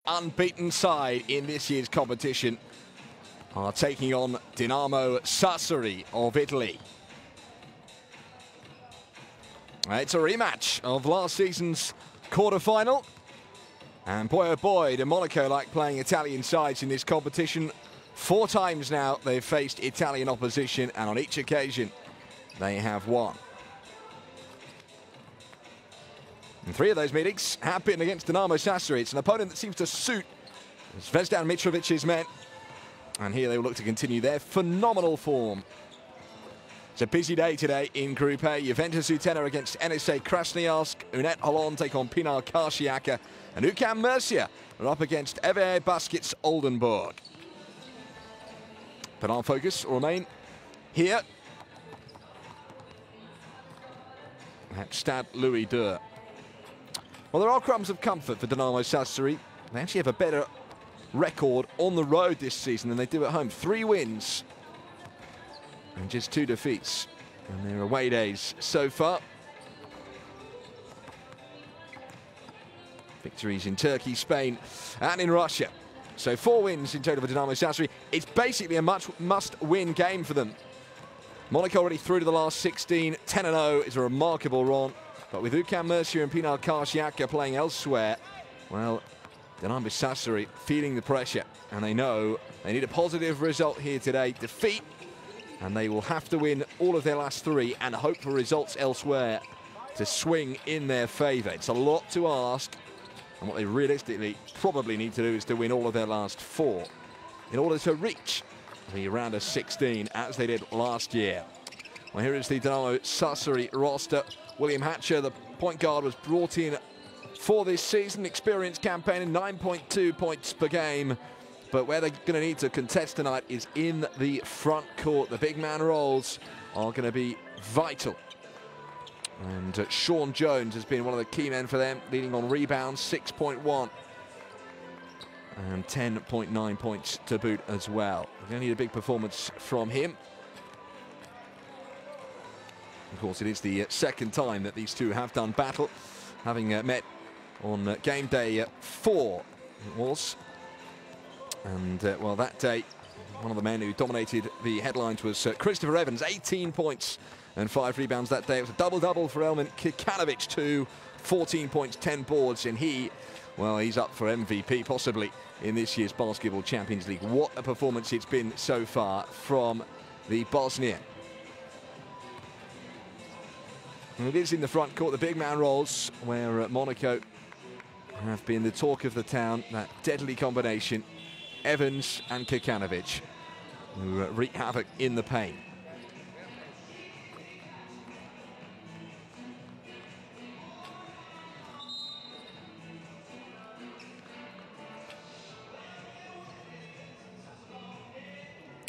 unbeaten side in this year's competition are taking on Dinamo Sassari of Italy. It's a rematch of last season's quarter-final. And boy, oh boy, do Monaco like playing Italian sides in this competition. 4 times now they've faced Italian opposition, and on each occasion they have won. And 3 of those meetings have been against Dinamo Sassari. It's an opponent that seems to suit Zvezdan Mitrovic's men. And here they will look to continue their phenomenal form. It's a busy day today in Group A. Juventus Utena against NSA Krasnoyarsk. Unet Holland take on Pinar Karšiaка. And UCAM Murcia are up against EVE Baskets Oldenburg. But our focus will remain here at Stade Louis II. Well, there are crumbs of comfort for Dinamo Sassari. They actually have a better record on the road this season than they do at home. 3 wins and just 2 defeats in their away days so far. Victories in Turkey, Spain and in Russia. So 4 wins in total for Dinamo Sassari. It's basically a must-win game for them. Monaco already through to the last 16. 10-0 is a remarkable run. But with UCAM Murcia and Pinar Karšiaка playing elsewhere, well, Dinamo Sassari feeling the pressure. And they know they need a positive result here today. Defeat. And they will have to win all of their last 3 and hope for results elsewhere to swing in their favour. It's a lot to ask. And what they realistically probably need to do is to win all of their last 4 in order to reach the round of 16 as they did last year. Well, here is the Dinamo Sassari roster. William Hatcher, the point guard, was brought in for this season. Experienced campaign, 9.2 points per game. But where they're going to need to contest tonight is in the front court. The big man roles are going to be vital. And Sean Jones has been one of the key men for them, leading on rebounds, 6.1. And 10.9 points to boot as well. They're going to need a big performance from him. Of course, it is the second time that these two have done battle, having met on game day 4, it was. And, well, that day, one of the men who dominated the headlines was Christopher Evans, 18 points and 5 rebounds that day. It was a double-double for Elman Kikanovic, too, 14 points, 10 boards, and well, he's up for MVP, possibly, in this year's Basketball Champions League. What a performance it's been so far from the Bosnian. And it is in the front court, the big man roles, where Monaco have been the talk of the town, that deadly combination, Evans and Kikanovic, who wreak havoc in the paint.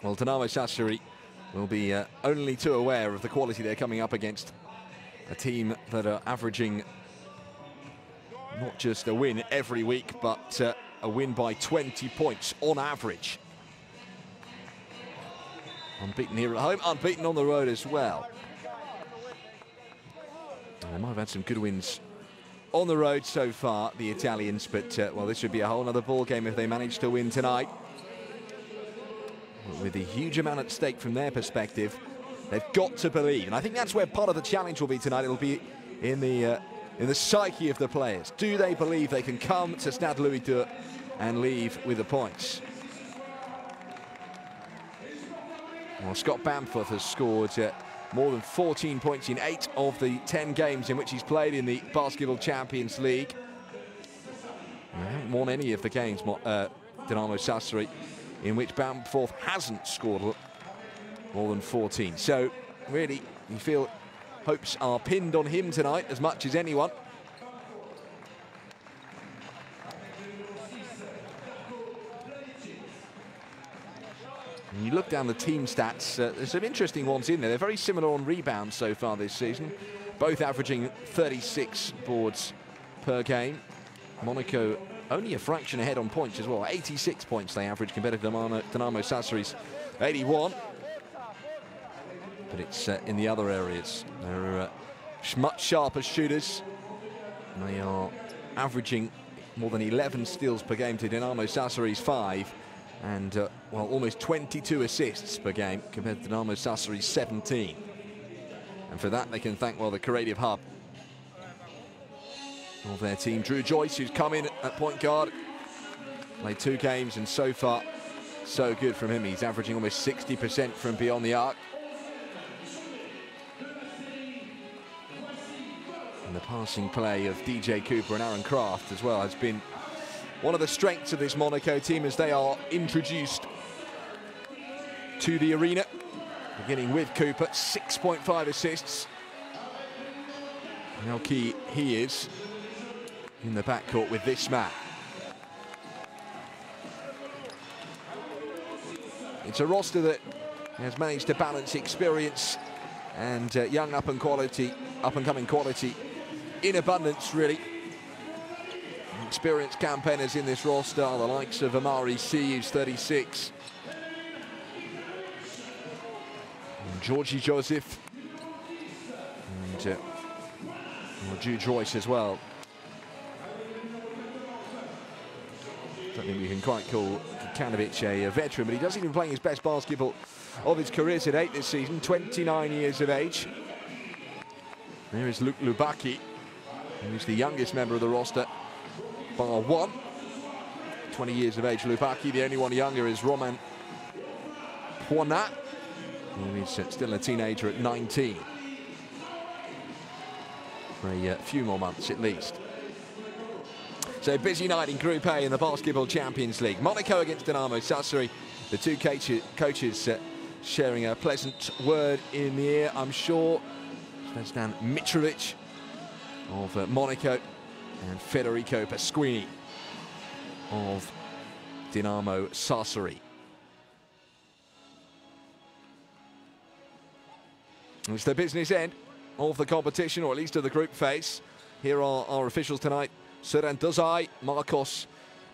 Well, Dinamo Sassari will be only too aware of the quality they're coming up against. A team that are averaging not just a win every week, but a win by 20 points on average. Unbeaten here at home, unbeaten on the road as well. And they might have had some good wins on the road so far, the Italians, but well, this would be a whole other ball game if they manage to win tonight. With a huge amount at stake from their perspective, they've got to believe, and I think that's where part of the challenge will be tonight. It'll be in the psyche of the players. Do they believe they can come to Stade Louis II and leave with the points? Well, Scott Bamforth has scored more than 14 points in 8 of the 10 games in which he's played in the Basketball Champions League. They haven't won any of the games, Dinamo Sassari, in which Bamforth hasn't scored more than 14. So, really, you feel hopes are pinned on him tonight as much as anyone. And you look down the team stats, there's some interesting ones in there. They're very similar on rebounds so far this season, both averaging 36 boards per game. Monaco only a fraction ahead on points as well. 86 points they average compared to Dinamo Sassari's 81. But it's in the other areas. They're much sharper shooters. They are averaging more than 11 steals per game to Dinamo Sassari's 5, and well, almost 22 assists per game compared to Dinamo Sassari's 17. And for that, they can thank, well, the creative hub of their team. Drew Joyce, who's come in at point guard, played 2 games, and so far, so good from him. He's averaging almost 60% from beyond the arc. And the passing play of DJ Cooper and Aaron Kraft as well has been one of the strengths of this Monaco team as they are introduced to the arena. Beginning with Cooper, 6.5 assists. And how key he is in the backcourt with this man. It's a roster that has managed to balance experience and young up-and-coming quality in abundance, really. Experienced campaigners in this roster are the likes of Amari C, who's 36. And Georgie Joseph. And Drew Joyce as well. Don't think we can quite call Kikanovic a veteran, but he doesn't even play his best basketball of his career to date this season, 29 years of age. There is Luke Lubaki, who's the youngest member of the roster, bar one. 20 years of age, Lubaki. The only one younger is Roman Poinat, who is still a teenager at 19. For a few more months at least. So busy night in Group A in the Basketball Champions League. Monaco against Dinamo Sassari. The two coaches sharing a pleasant word in the ear, I'm sure. Zvezdan Mitrovic of Monaco and Federico Pasquini of Dinamo Sassari. It's the business end of the competition, or at least of the group phase. Here are our officials tonight: Seren Dozai, Marcos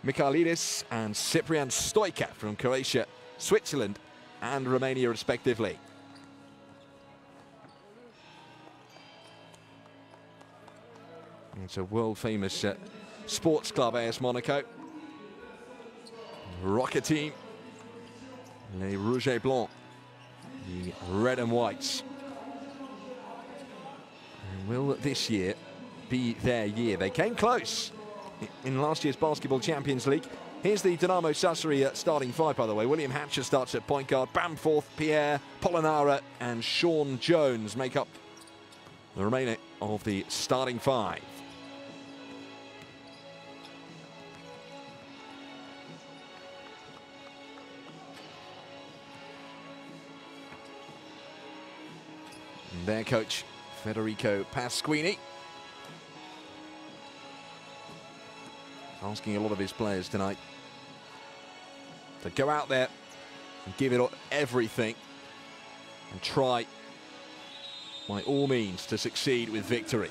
Michailidis and Cyprian Stoica from Croatia, Switzerland and Romania respectively. It's a world-famous sports club, AS Monaco. Rocket team, Les Rouges et Blancs, the red and whites. And will this year be their year? They came close in last year's Basketball Champions League. Here's the Dinamo Sassari starting 5, by the way. William Hatcher starts at point guard. Bamforth, Pierre, Polonara and Sean Jones make up the remainder of the starting 5. And their coach, Federico Pasquini, asking a lot of his players tonight to go out there and give it everything and try by all means to succeed with victory.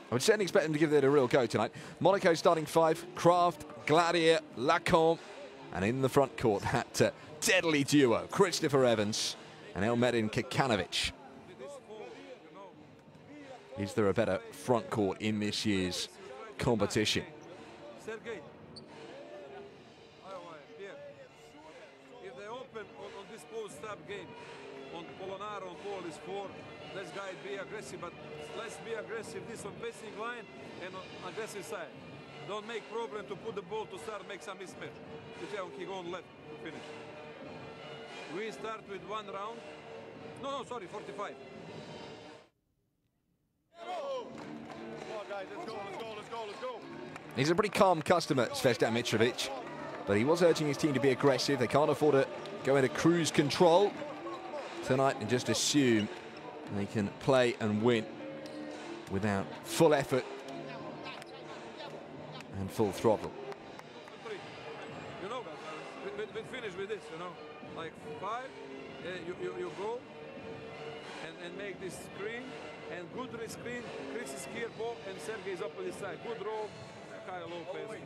I would certainly expect them to give it a real go tonight. Monaco starting 5, Kraft, Gladier, Lacombe, and in the front court, that deadly duo, Christopher Evans and Elmedin Kikanovic. Is there a better front court in this year's competition? Sergey, if they open on this post-up game, on Polonara on ball is 4, let's guys be aggressive, but let's be aggressive this on passing line and on aggressive side. Don't make problem to put the ball to start, make some mismatch. He go on left to finish. We start with 1 round. No, sorry, 45. He's a pretty calm customer, Zvezdan Mitrovic, but he was urging his team to be aggressive. They can't afford to go into cruise control tonight and just assume they can play and win without full effort and full throttle. You know, we finish with this, you know, like 5, you go and make this screen, and good screen, Chris is here, ball, and Sergey is up on this side. Good roll, Kyle Lopez.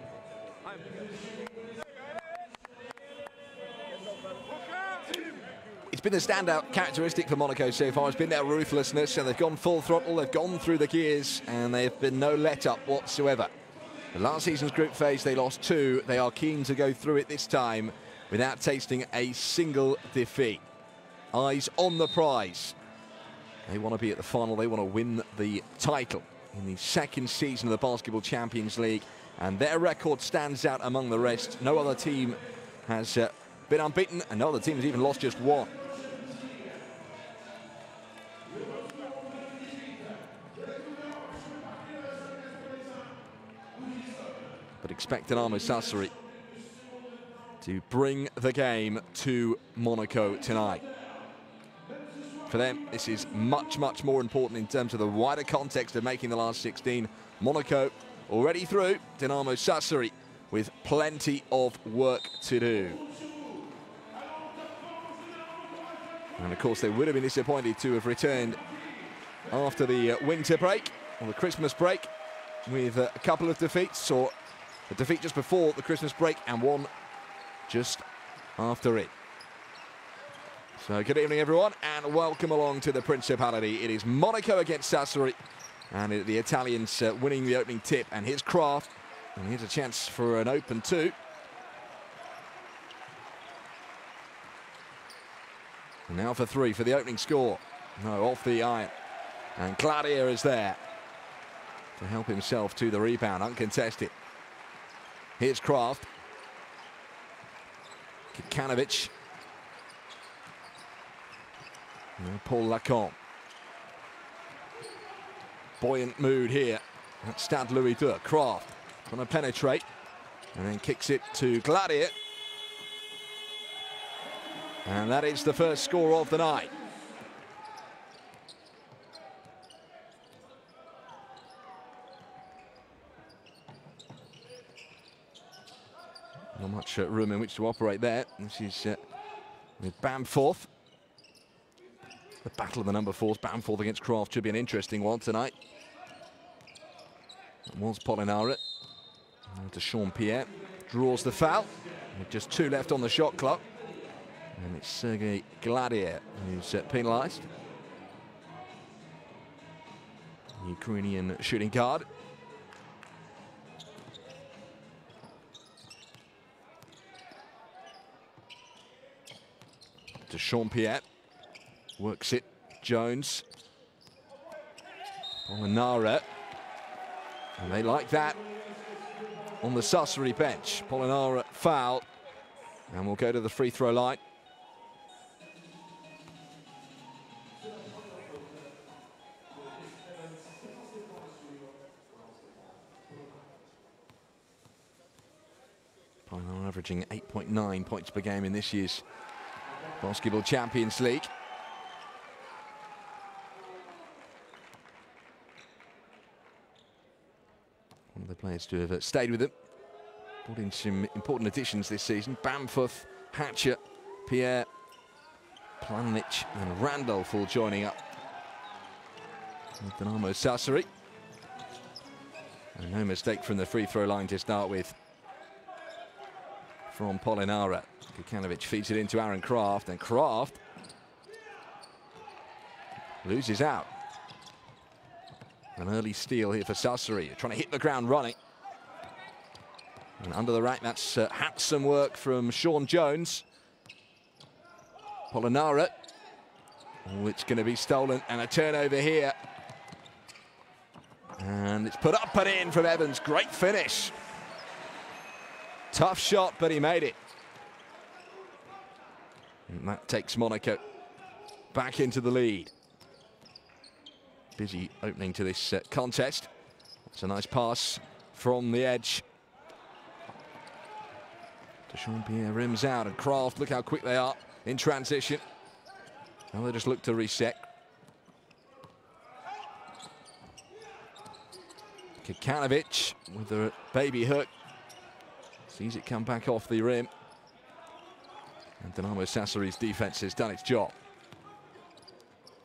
been the standout characteristic for Monaco so far. It's been their ruthlessness, and they've gone full throttle, they've gone through the gears, and they've been no let-up whatsoever. The last season's group phase, they lost 2. They are keen to go through it this time without tasting a single defeat. Eyes on the prize. They want to be at the final. They want to win the title in the second season of the Basketball Champions League, and their record stands out among the rest. No other team has been unbeaten, and no other team has even lost just 1. But expect Dinamo Sassari to bring the game to Monaco tonight. For them, this is much, much more important in terms of the wider context of making the last 16. Monaco already through, Dinamo Sassari with plenty of work to do. And of course, they would have been disappointed to have returned after the winter break, or the Christmas break, with a couple of defeats, or a defeat just before the Christmas break and one just after it. So good evening, everyone, and welcome along to the Principality. It is Monaco against Sassari, and the Italians winning the opening tip, and here's Kraft, and here's a chance for an open 2. And now for 3 for the opening score. No, off the iron. And Gladier is there to help himself to the rebound, uncontested. Here's Kraft. Kikanovic. And Paul Lacombe. Buoyant mood here at Stade Louis II. Kraft trying to penetrate and then kicks it to Gladier. And that is the first score of the night. Not much room in which to operate there. This is with Bamforth. The battle of the number 4s. Bamforth against Kraft should be an interesting one tonight. That was Polinara. To Sean Pierre. Draws the foul. With just 2 left on the shot clock. And it's Sergei Gladier who's penalised. Ukrainian shooting guard. To Sean Pierre. Works it. Jones. Polinara. And they like that on the Sassari bench. Polinara foul. And we'll go to the free throw line. Polinara averaging 8.9 points per game in this year's Basketball Champions League. One of the players to have stayed with them. Brought in some important additions this season. Bamforth, Hatcher, Pierre, Planich and Randolph all joining up with Dinamo Sassari. And no mistake from the free throw line to start with from Polinara. Kikanovic feeds it into Aaron Kraft, and Kraft loses out. An early steal here for Sassari, trying to hit the ground running. And under the rack, that's handsome work from Sean Jones. Polinara. Oh, it's going to be stolen, and a turnover here. And it's put up and in from Evans. Great finish. Tough shot, but he made it. And that takes Monaco back into the lead. Busy opening to this contest. It's a nice pass from the edge. Dechampierre rims out, and Kraft, look how quick they are in transition. Now they just look to reset. Kikanovic with the baby hook. Sees it come back off the rim. And Dinamo Sassari's defense has done its job.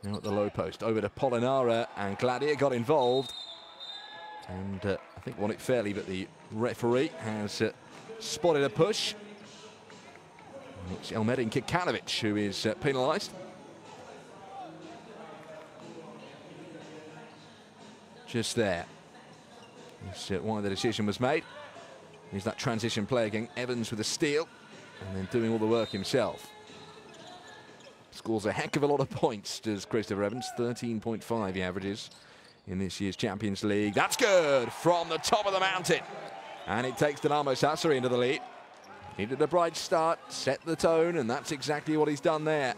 Now at the low post, over to Polinara, and Gladier got involved. And I think won it fairly, but the referee has spotted a push. It's Elmedin Kikanovic who is penalised. Just there. That's why the decision was made. He's that transition play again. Evans with a steal and then doing all the work himself. Scores a heck of a lot of points, does Christopher Evans. 13.5 he averages in this year's Champions League. That's good from the top of the mountain. And it takes Dinamo Sassari into the lead. Needed a bright start, set the tone, and that's exactly what he's done there.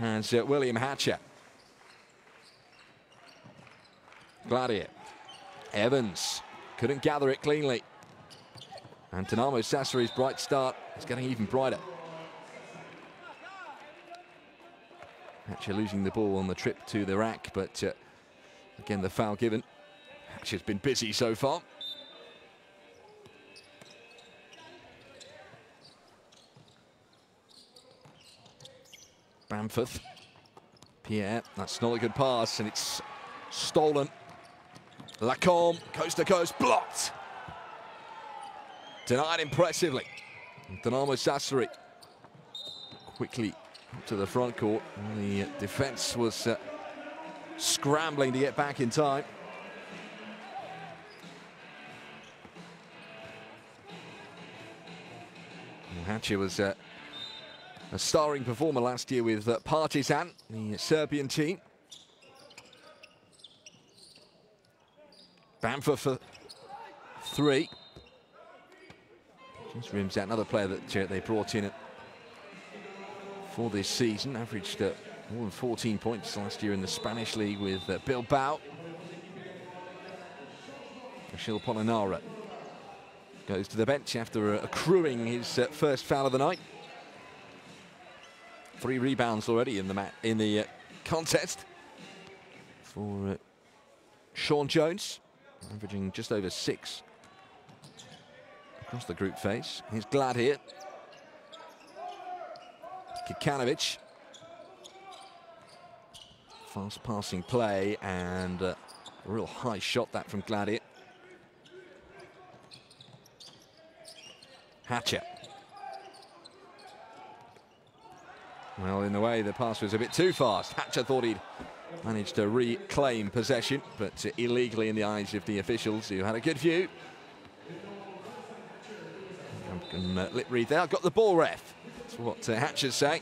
And William Hatcher. Gladier. Evans couldn't gather it cleanly. And Dinamo Sassari's bright start is getting even brighter. Hatcher losing the ball on the trip to the rack, but again the foul given. Hatcher's been busy so far. Bamforth. Pierre, that's not a good pass, and it's stolen. Lacombe, coast to coast, blocked. Denied impressively. Dinamo Sassari quickly to the front court. The defense was scrambling to get back in time. Hatcher was a starring performer last year with Partizan, the Serbian team. Bamford for three. Just rims out another player that they brought in for this season. Averaged more than 14 points last year in the Spanish league with Bilbao. Achille Polonara goes to the bench after accruing his first foul of the night. 3 rebounds already in the contest for Sean Jones, averaging just over 6 across the group phase. He's glad here. Kikanovic. Fast passing play and a real high shot that from Gladier. Hatcher. Well, in the way, the pass was a bit too fast. Hatcher thought he'd managed to reclaim possession, but illegally in the eyes of the officials, who had a good view. Lip read there. Got the ball, ref. That's what Hatcher's saying.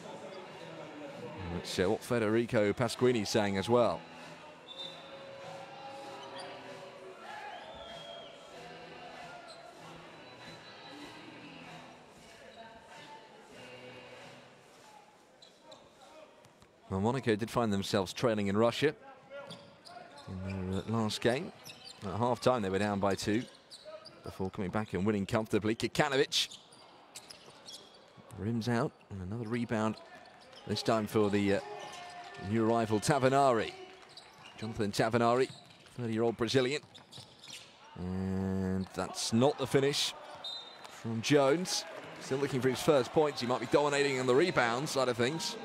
It's what Federico Pasquini's saying as well. Well, Monaco did find themselves trailing in Russia in their last game. At half-time, they were down by 2 before coming back and winning comfortably. Kikanovic rims out, and another rebound, this time for the new rival Tavanari. Jonathan Tavanari, 30-year-old Brazilian. And that's not the finish from Jones. Still looking for his first points. He might be dominating on the rebound side of things.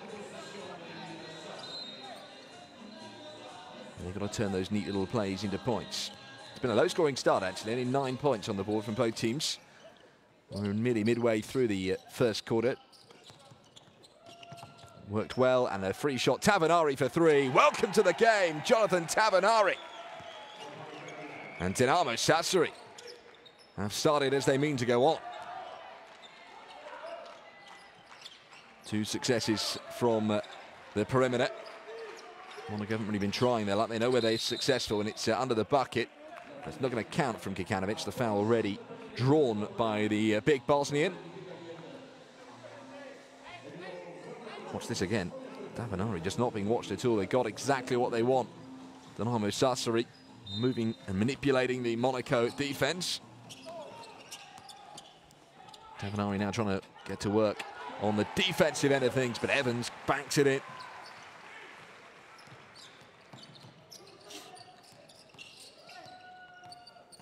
They've got to turn those neat little plays into points. It's been a low-scoring start, actually. Only 9 points on the board from both teams. We're nearly midway through the first quarter. Worked well, and a free shot. Tavanari for 3. Welcome to the game, Jonathan Tavanari. And Dinamo Sassari have started as they mean to go on. 2 successes from the perimeter. Monaco haven't really been trying there, like they know where they're successful, and it's under the bucket. That's not going to count from Kikanovic. The foul already drawn by the big Bosnian. Watch this again. Tavanari just not being watched at all. They got exactly what they want. Dinamo Sassari moving and manipulating the Monaco defense. Tavanari now trying to get to work on the defensive end of things, but Evans banks it in.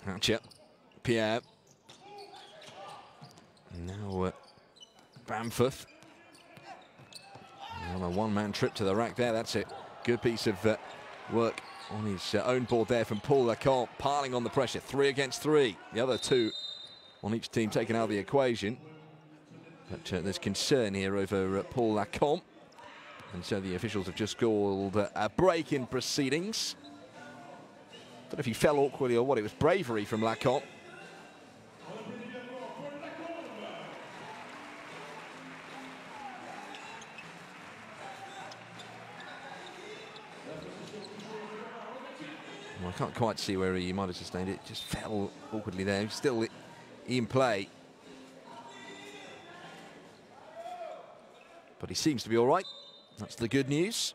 Hatcher, Pierre. Now Bamforth. On a one-man trip to the rack there. That's a good piece of work on his own board there from Paul Lacombe, piling on the pressure. 3 against 3. The other 2 on each team taken out of the equation. But there's concern here over Paul Lacombe. And so the officials have just called a break in proceedings. Don't know if he fell awkwardly or what. It was bravery from Lacombe. Well, I can't quite see where he might have sustained it. Just fell awkwardly there. He's still in play. But he seems to be all right. That's the good news.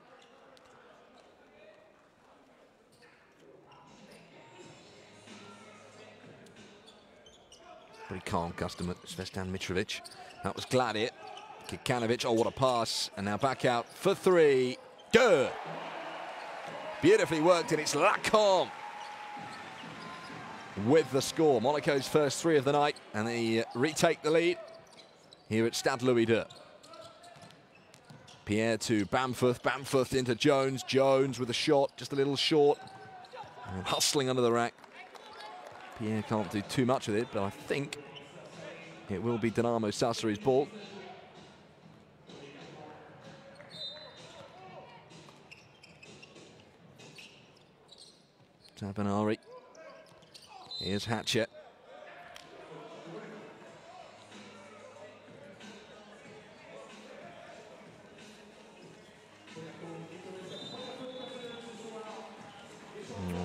Pretty calm customer, Zvestan Mitrovic. That was Gladic. Kikanovic, oh, what a pass. And now back out for three. Good. Beautifully worked, and it's Lacombe with the score. Monaco's first three of the night, and they retake the lead here at Stade Louis II. Pierre to Bamforth, Bamforth into Jones, Jones with a shot, just a little short, and hustling under the rack. Pierre can't do too much with it, but I think it will be Dinamo Sassari's ball. Tabanari. Here's Hatchet.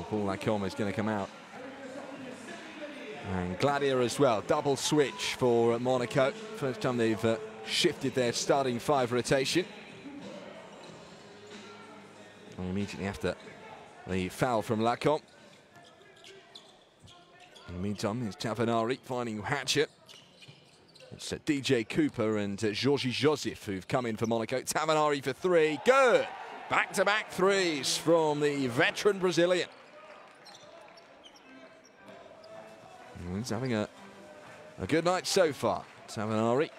Paul Lacombe is going to come out. And Gladier as well. Double switch for Monaco. First time they've shifted their starting five rotation. And immediately after the foul from Lacombe. In the meantime, there's Tavanari finding Hatchet. It's DJ Cooper and Georgie Joseph who've come in for Monaco. Tavanari for three. Good! Back-to-back threes from the veteran Brazilian. He's having a good night so far. Tavanari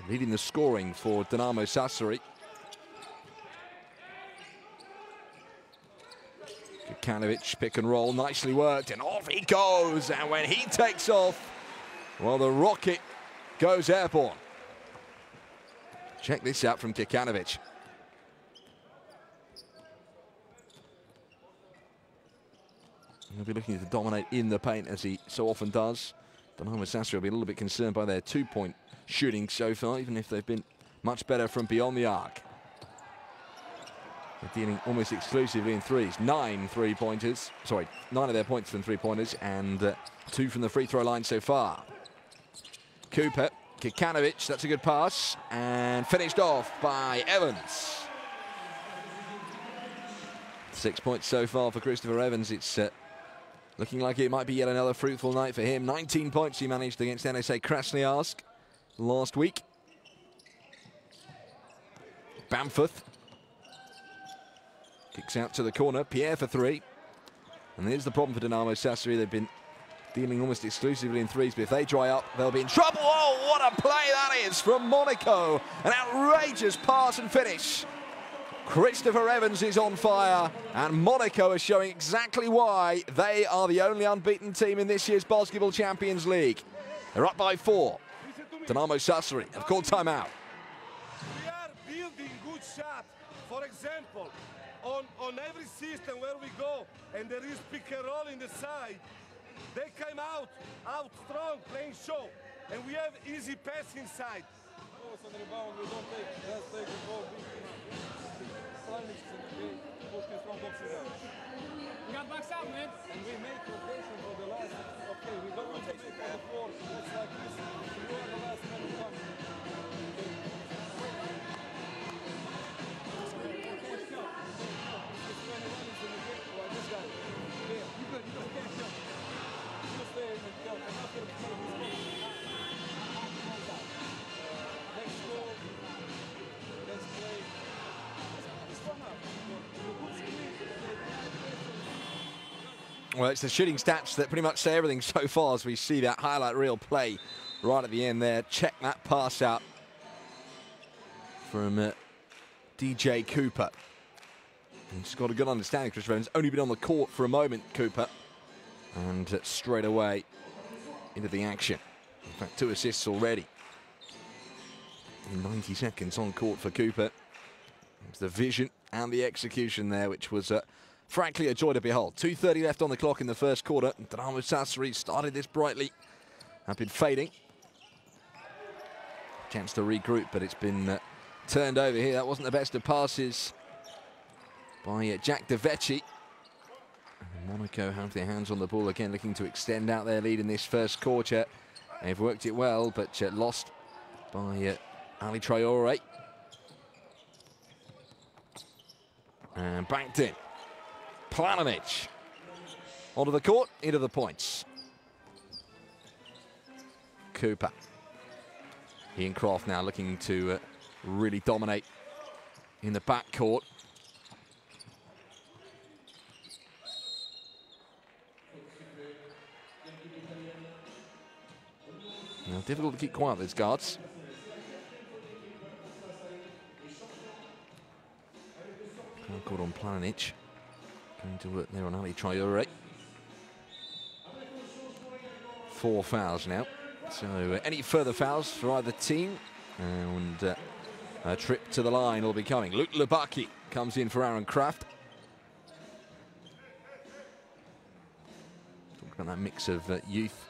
leading the scoring for Dinamo Sassari. Kikanovic, pick and roll, nicely worked, and off he goes. And when he takes off, well, the rocket goes airborne. Check this out from Kikanovic. He'll be looking to dominate in the paint as he so often does. Dinamo Sassari will be a little bit concerned by their two-point shooting so far, even if they've been much better from beyond the arc. They're dealing almost exclusively in threes. 9 3-pointers. Sorry, 9 of their points from three-pointers and 2 from the free throw line so far. Cooper, Kikanovic, that's a good pass. And finished off by Evans. 6 points so far for Christopher Evans. It's looking like it might be yet another fruitful night for him. 19 points he managed against NSA Krasnoyarsk last week. Bamforth kicks out to the corner. Pierre for three. And here's the problem for Dinamo Sassari. They've been dealing almost exclusively in threes, but if they dry up, they'll be in trouble. Oh, what a play that is from Monaco. An outrageous pass and finish. Christopher Evans is on fire, and Monaco is showing exactly why they are the only unbeaten team in this year's Basketball Champions League. They're up by 4. Dinamo Sassari have called timeout. We are building good shots. For example, on every system where we go and there is pick and roll in the side, they come out strong, playing show, and we have easy pass inside. On the rebound, we don't take, let's take the ball big enough. We got box out, man. And we make rotation for the last. Okay, we don't want to make on the floor. It's like this. You are the last man who comes. This guy. Here. You good. You can't jump. You stay in the jump. I'm not going to play this game. Let's go. Let's play. Well, it's the shooting stats that pretty much say everything so far as we see that highlight reel play right at the end there. Check that pass out from DJ Cooper. He's got a good understanding. Chris Evans only been on the court for a moment, Cooper. And straight away into the action. In fact, 2 assists already. in 90 seconds on court for Cooper. It's the vision and the execution there, which was frankly a joy to behold. 2:30 left on the clock in the first quarter. Dinamo Sassari started this brightly, have been fading. Chance to regroup, but it's been turned over here. That wasn't the best of passes by Jack DeVecchi. Monaco have their hands on the ball again, looking to extend out their lead in this first quarter. They've worked it well, but lost by Ali Traore. And backed in. Planinic onto the court, into the points. Cooper. Ian Croft now looking to really dominate in the backcourt. Now, difficult to keep quiet, these guards. Caught on Planinic. Going to work there on Ali Traore. 4 fouls now. So any further fouls for either team, and a trip to the line will be coming. Luke Lubaki comes in for Aaron Kraft. Talk about that mix of youth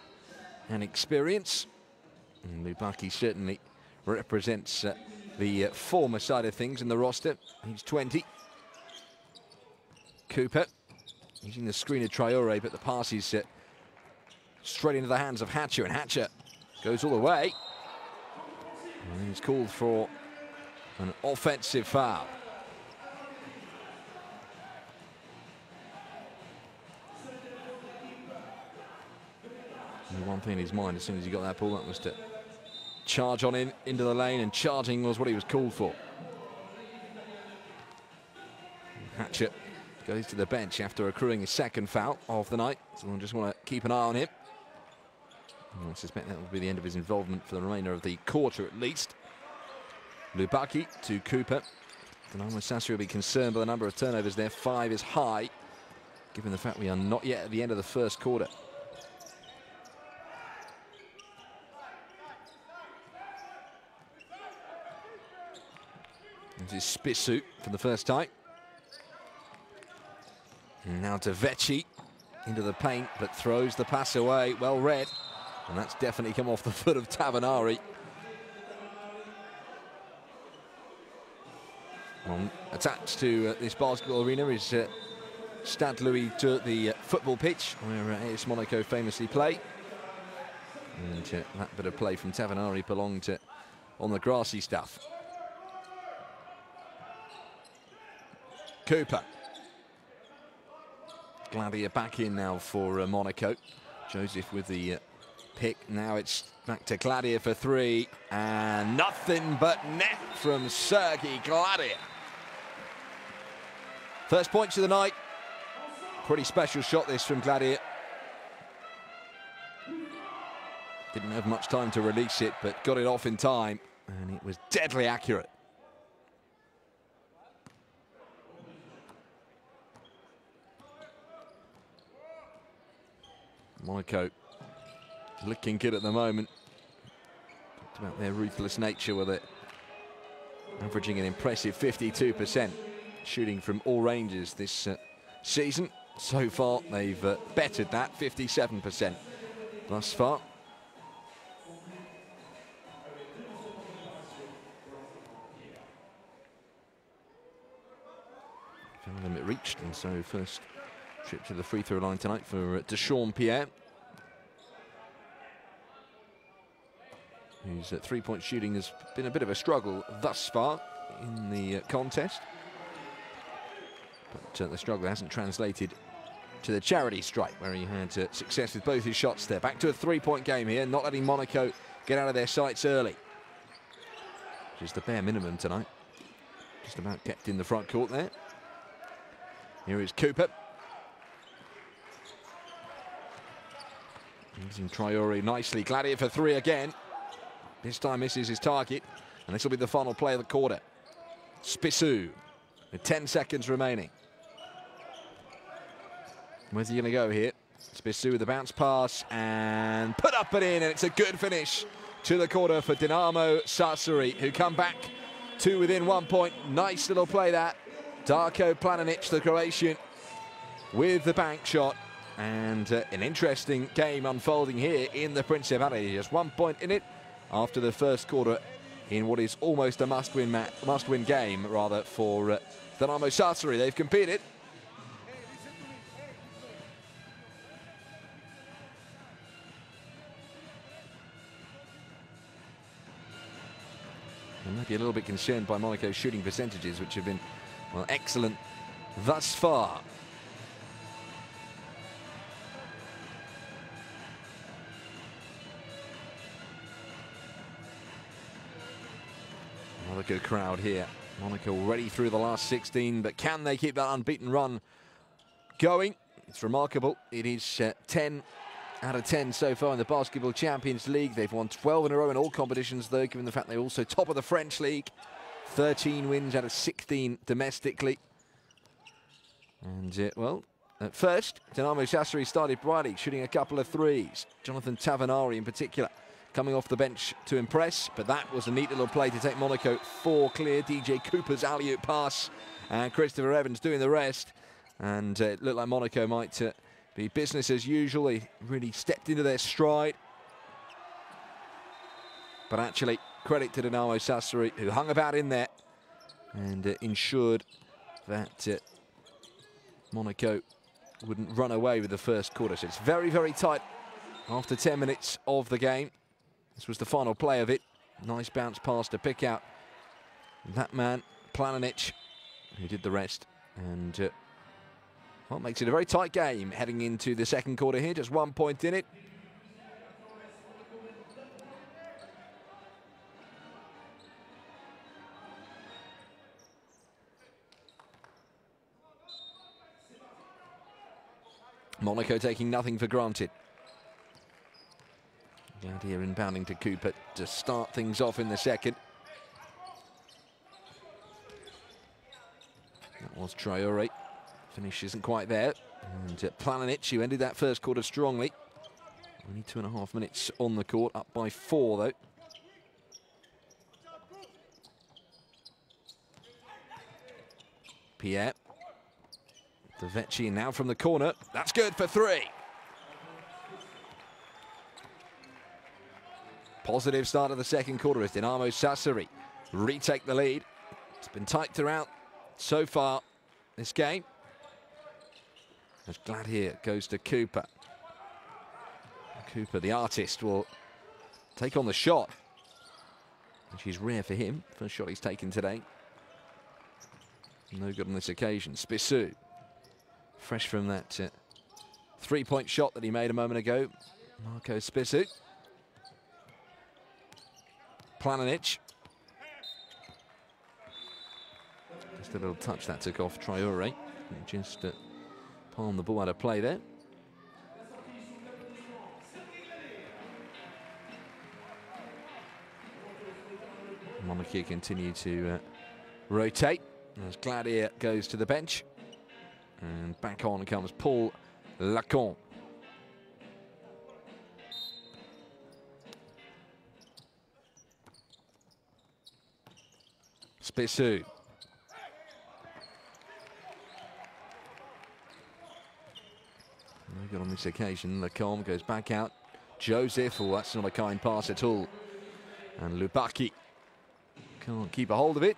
and experience. And Lubaki certainly represents the former side of things in the roster. He's 20. Cooper using the screen of Traore, but the pass is straight into the hands of Hatcher, and Hatcher goes all the way. And he's called for an offensive foul. And one thing in his mind as soon as he got that ball, that was to charge on in into the lane, and charging was what he was called for. Hatcher goes to the bench after accruing his second foul of the night, so we'll just want to keep an eye on him. I suspect that will be the end of his involvement for the remainder of the quarter at least. Lubaki to Cooper. Dinamo Sassari will be concerned by the number of turnovers there. 5 is high, given the fact we are not yet at the end of the first quarter. This is Spissu for the first time. And now to Vecchi into the paint, but throws the pass away. Well read. And that's definitely come off the foot of Tavanari. Well, attached to this basketball arena is Stade Louis II, the football pitch, where AS Monaco famously play. And that bit of play from Tavanari belonged on the grassy stuff. Cooper. Gladier back in now for Monaco. Joseph with the pick. Now it's back to Gladier for 3. And nothing but net from Sergi Gladier. First points of the night. Pretty special shot this from Gladier. Didn't have much time to release it, but got it off in time. And it was deadly accurate. Monaco looking good at the moment. Talked about their ruthless nature with it. Averaging an impressive 52%. Shooting from all ranges this season. So far, they've bettered that, 57% thus far. Final limit reached, and so first trip to the free throw line tonight for Deshaun Pierre, whose three-point shooting has been a bit of a struggle thus far in the contest. But the struggle hasn't translated to the charity stripe, where he had success with both his shots there. Back to a three-point game here, not letting Monaco get out of their sights early, which is the bare minimum tonight. Just about kept in the front court there. Here is Cooper. Using Traore nicely. Gladier for 3 again. This time misses his target, and this will be the final play of the quarter. Spissu with 10 seconds remaining. Where's he going to go here? Spissu with the bounce pass, and put up and in, and it's a good finish to the corner for Dinamo Sassari, who come back to within 1 point. Nice little play that. Darko Planinic, the Croatian, with the bank shot. And an interesting game unfolding here in the Principality. Just 1 point in it after the first quarter in what is almost a must-win game, rather, for Dinamo Sassari. They've competed. I might be a little bit concerned by Monaco's shooting percentages, which have been, well, excellent thus far. Another good crowd here. Monaco already through the last 16, but can they keep that unbeaten run going? It's remarkable. It is 10 out of 10 so far in the Basketball Champions League. They've won 12 in a row in all competitions, though, given the fact they're also top of the French league. 13 wins out of 16 domestically. And, well, at first, Dinamo Sassari started brightly, shooting a couple of threes. Jonathan Tavanari, in particular, coming off the bench to impress, but that was a neat little play to take Monaco 4 clear. DJ Cooper's alley-oop pass, and Christopher Evans doing the rest. And it looked like Monaco might be business as usual. They really stepped into their stride. But actually, credit to Dinamo Sassari, who hung about in there and ensured that Monaco wouldn't run away with the first quarter. So it's very, very tight after 10 minutes of the game. This was the final play of it. Nice bounce pass to pick out that man, Planinic, who did the rest. And well, makes it a very tight game heading into the second quarter here. Just 1 point in it. Monaco taking nothing for granted. Gladier inbounding to Cooper to start things off in the second. That was Traore. Finish isn't quite there. And Planinic, who ended that first quarter strongly. Only 2.5 minutes on the court, up by 4 though. Pierre. The Vecchi now from the corner. That's good for 3. Positive start of the second quarter as Dinamo Sassari retake the lead. It's been tight throughout so far this game. As Gladier goes to Cooper. Cooper, the artist, will take on the shot, which is rare for him. First shot he's taken today. No good on this occasion. Spissu, fresh from that 3-point shot that he made a moment ago. Marco Spissu. Planinic. Just a little touch that took off Traore. Just palmed the ball out of play there. Monaco continue to rotate as Gladier goes to the bench. And back on comes Paul Lacombe. Spissu. No good on this occasion. Lacombe goes back out. Joseph, oh, that's not a kind pass at all. And Lubaki can't keep a hold of it.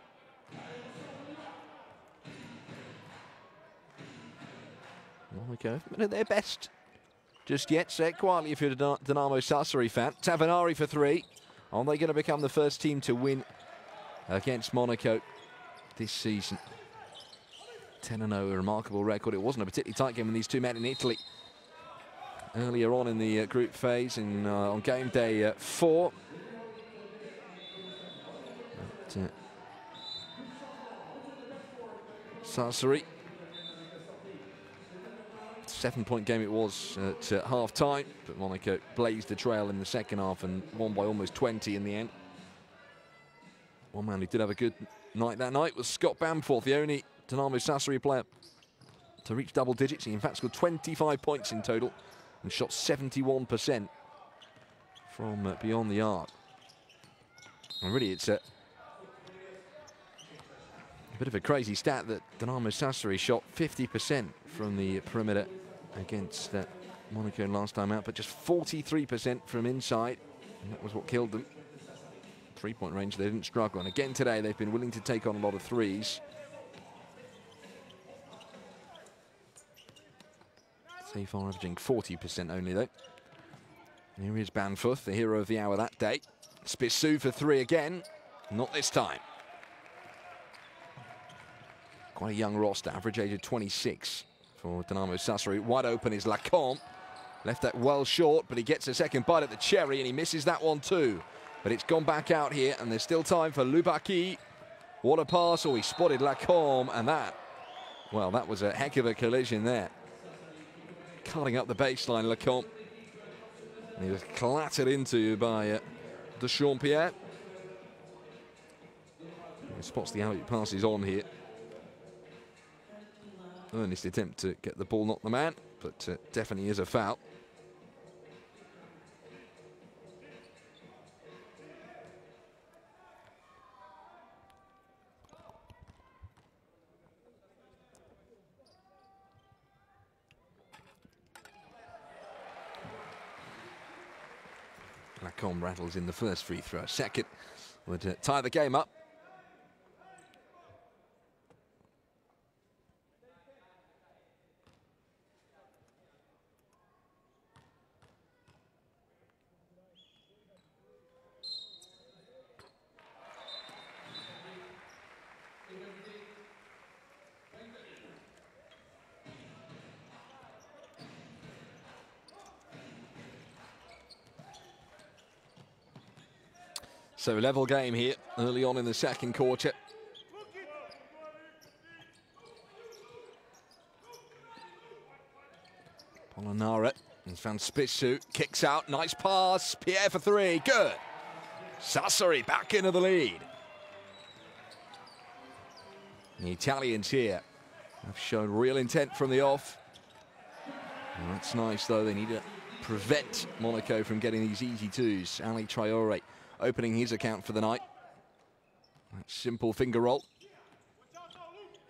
Monaco at their best just yet. Say it quietly if you're a Dinamo Sassari fan. Tavanari for 3. Are they going to become the first team to win against Monaco this season? 10-0, a remarkable record. It wasn't a particularly tight game when these two met in Italy earlier on in the group phase on game day 4. But, Sassari, 7-point game it was at half-time, but Monaco blazed the trail in the second half and won by almost 20 in the end. One man who did have a good night that night was Scott Bamforth, the only Dinamo Sassari player to reach double digits. He in fact scored 25 points in total and shot 71% from beyond the arc. And really, it's a bit of a crazy stat that Dinamo Sassari shot 50% from the perimeter against Monaco last time out, but just 43% from inside. And that was what killed them. Three-point range, they didn't struggle. And again today, they've been willing to take on a lot of threes. So far averaging 40% only, though. Here is Banfuth, the hero of the hour that day. Spissu for three again. Not this time. Quite a young roster, average age of 26 for Dinamo Sassari. Wide open is Lacombe. Left that well short, but he gets a second bite at the cherry, and he misses that one too. But it's gone back out here, and there's still time for Lubaki. What a pass. Oh, he spotted Lacombe, and that, well, that was a heck of a collision there. Cutting up the baseline, Lacombe. And he was clattered into by Dechampierre. He spots the alley passes on here. Earnest attempt to get the ball, not the man, but definitely is a foul. Lacombe rattles in the first free throw. Second would tie the game up. So level game here early on in the second quarter. Polonara has found Spissu, kicks out, nice pass, Pierre for three, good. Sassari back into the lead. The Italians here have shown real intent from the off. And that's nice though, they need to prevent Monaco from getting these easy twos. Ali Traore opening his account for the night. That simple finger roll.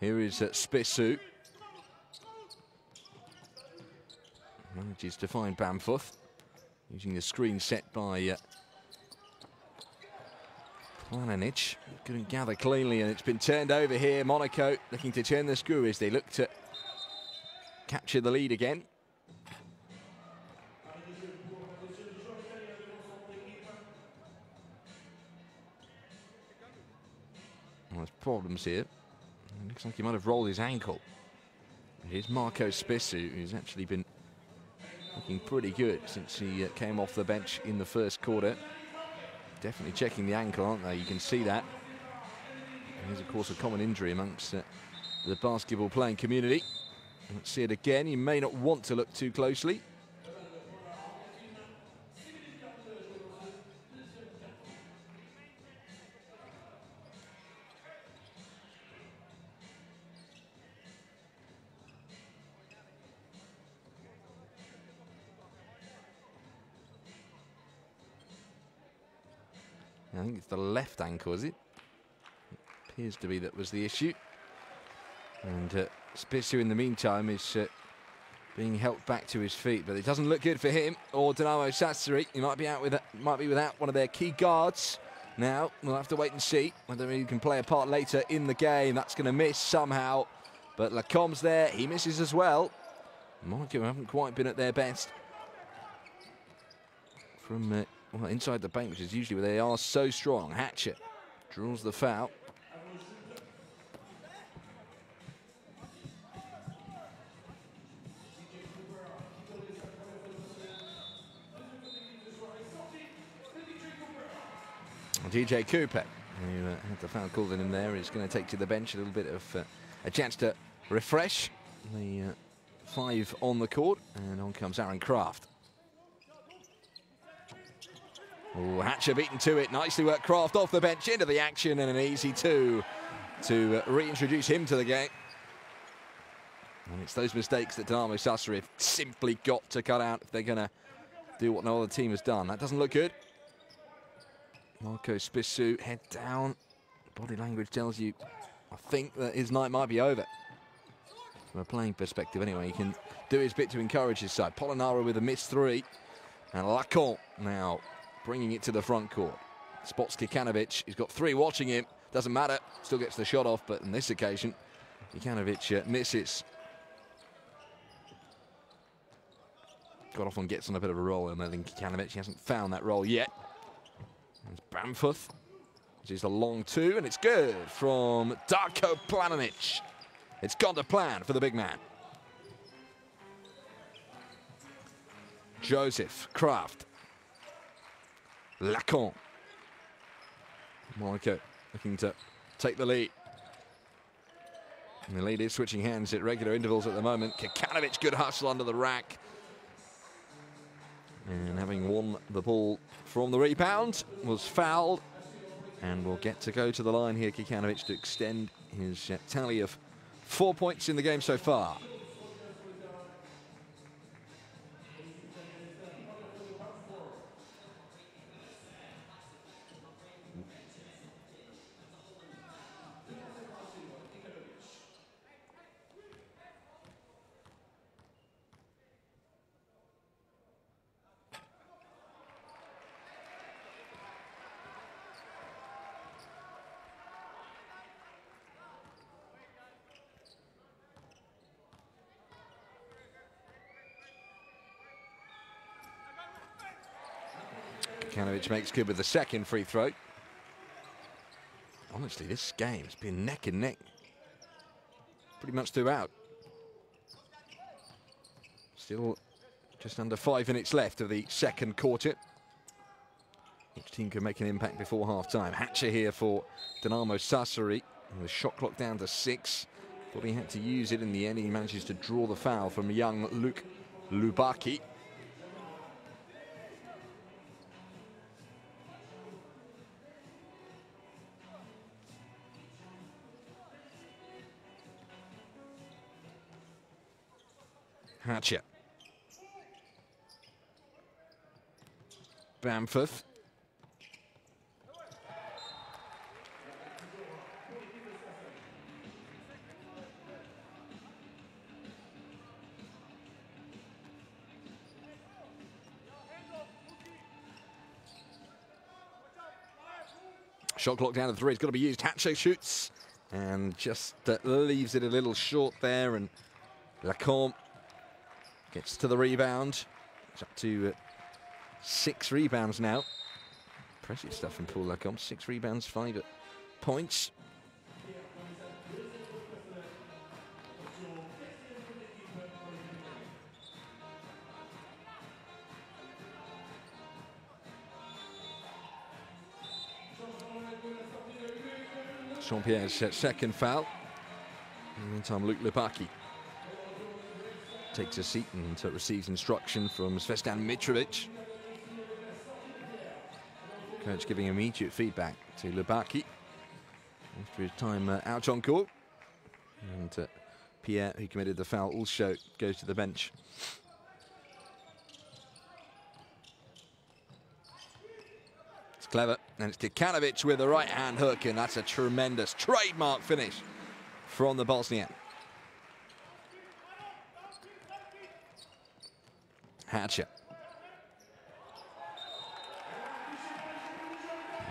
Here is Spissu. Manages to find Banfuth. Using the screen set by Planinic. Couldn't gather cleanly, and it's been turned over here. Monaco looking to turn the screw as they look to capture the lead again. Well, there's problems here. It looks like he might have rolled his ankle. Here's Marco Spissu, who's actually been looking pretty good since he came off the bench in the first quarter. Definitely checking the ankle, aren't they? You can see that. And here's, of course, a common injury amongst the basketball playing community. Let's see it again. You may not want to look too closely. I think it's the left ankle, is it? Appears to be that was the issue. And Spissu, in the meantime, is being helped back to his feet, but it doesn't look good for him or Dinamo Sassari. He might be without one of their key guards. Now we'll have to wait and see whether he can play a part later in the game. That's going to miss somehow, but Lacombe's there. He misses as well. Monaco haven't quite been at their best from well, inside the paint, which is usually where they are so strong. Hatcher draws the foul. DJ Cooper, who had the foul called in him there, is going to take to the bench. A little bit of a chance to refresh the five on the court. And on comes Aaron Kraft. Oh, Hatcher beaten to it. Nicely worked Kraft off the bench into the action, and an easy two to reintroduce him to the game. And it's those mistakes that Dinamo Sassari have simply got to cut out if they're going to do what no other team has done. That doesn't look good. Marco Spissu, head down. Body language tells you, I think, that his night might be over. From a playing perspective, anyway, he can do his bit to encourage his side. Polonara with a missed three. And Lacan now bringing it to the front court. Spots Kikanovic. He's got three watching him. Doesn't matter. Still gets the shot off, but on this occasion, Kikanovic misses. Got off and gets on a bit of a roll, and I think Kikanovic, he hasn't found that roll yet. It's Bamforth. This is a long two, and it's good from Darko Planinic. It's gone to plan for the big man. Joseph, Kraft. Lacan. Monaco looking to take the lead. And the lead is switching hands at regular intervals at the moment. Kikanovic, good hustle under the rack. And having won the ball from the rebound, was fouled. And will get to go to the line here, Kikanovic, to extend his tally of 4 points in the game so far. Kikanovic makes good with the second free throw. Honestly, this game's been neck and neck pretty much throughout. Still just under 5 minutes left of the second quarter. Each team can make an impact before half-time. Hatcher here for Dinamo Sassari. The shot clock down to 6. But he had to use it in the end. He manages to draw the foul from young Luke Lubaki. Hatcher. Bamforth. Shot clock down to 3. It's got to be used. Hatcher shoots and just leaves it a little short there. And Lacombe gets to the rebound. It's up to 6 rebounds now. Impressive stuff from Paul Lacombe. 6 rebounds, 5 points. Jean-Pierre's second foul. In the meantime, Luke Lubaki takes a seat and receives instruction from Zvestan Mitrovic. Coach giving immediate feedback to Lubaki after his time out on court. And Pierre, who committed the foul, also goes to the bench. It's clever, and it's Kikanovic with the right-hand hook, and that's a tremendous trademark finish from the Bosnian. Hatcher.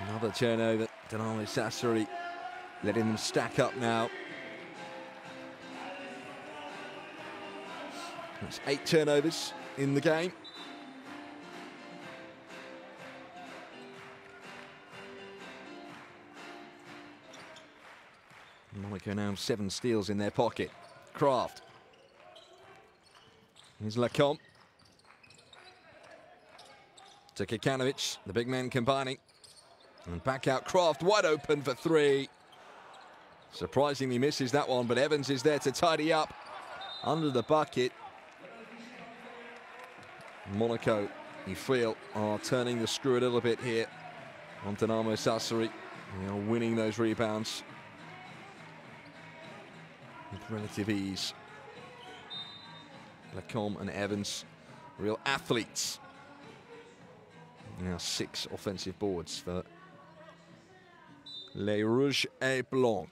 Another turnover. Dinamo Sassari letting them stack up now. That's 8 turnovers in the game. Monaco now have 7 steals in their pocket. Kraft. Here's Lacombe. To Kikanovic, the big man combining. And back out Kraft, wide open for 3. Surprisingly misses that one, but Evans is there to tidy up under the bucket. Monaco, you feel, are turning the screw a little bit here on Dinamo Sassari. They are winning those rebounds with relative ease. Lacombe and Evans, real athletes. Now 6 offensive boards for Les Rouges et Blancs.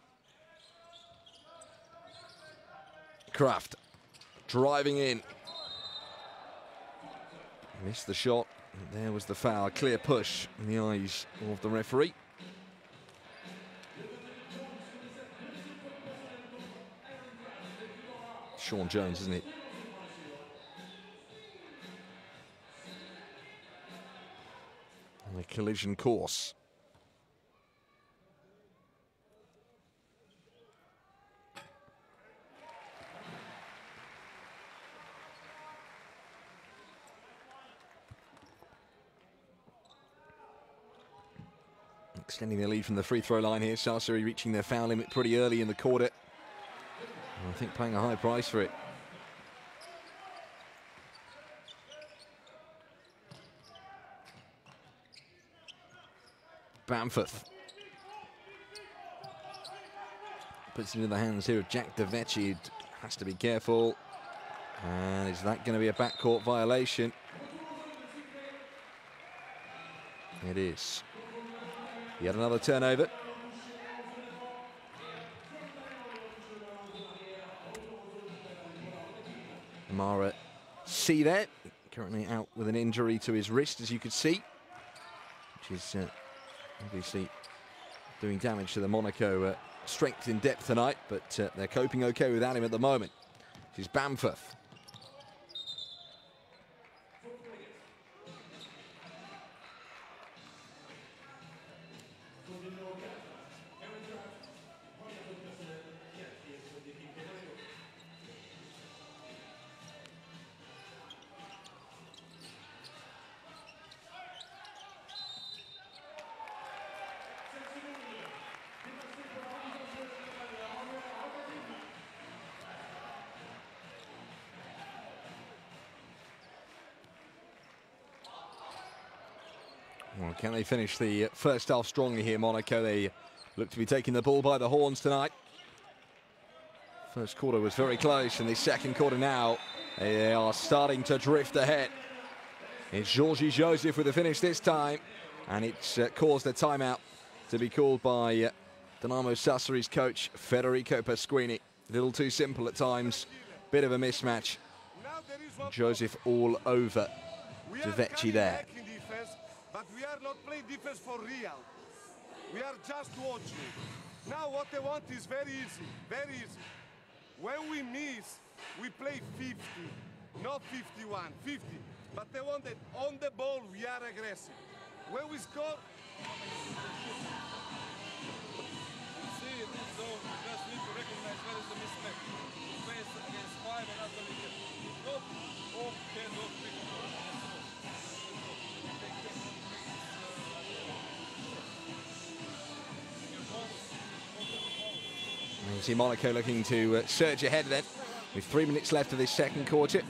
Kraft driving in. Missed the shot. There was the foul. Clear push in the eyes of the referee. Sean Jones, isn't it? On the collision course. Extending their lead from the free throw line here. Sassari reaching their foul limit pretty early in the quarter. I think paying a high price for it. Bamforth puts it in the hands here of Jack DeVecchi. Has to be careful. And is that going to be a backcourt violation? It is. Yet another turnover. Mara see there, currently out with an injury to his wrist, as you could see, which is obviously doing damage to the Monaco strength in depth tonight, but they're coping okay without him at the moment. This is Bamforth. Well, can they finish the first half strongly here, Monaco? They look to be taking the ball by the horns tonight. First quarter was very close, and the second quarter now, they are starting to drift ahead. It's Georgie Joseph with the finish this time, and it's caused a timeout to be called by Dinamo Sassari's coach, Federico Pasquini. A little too simple at times, bit of a mismatch. Joseph all over DeVecchi there. But we are not playing defense for real. We are just watching. Now what they want is very easy, very easy. When we miss, we play 50, not 51, 50. But they want that on the ball, we are aggressive. When we score... See, in this zone, you just need to recognize where is the mismatch. Face against 5 and after we get. It's not off, head off, pick up. You see Monaco looking to surge ahead then, with 3 minutes left of this second quarter.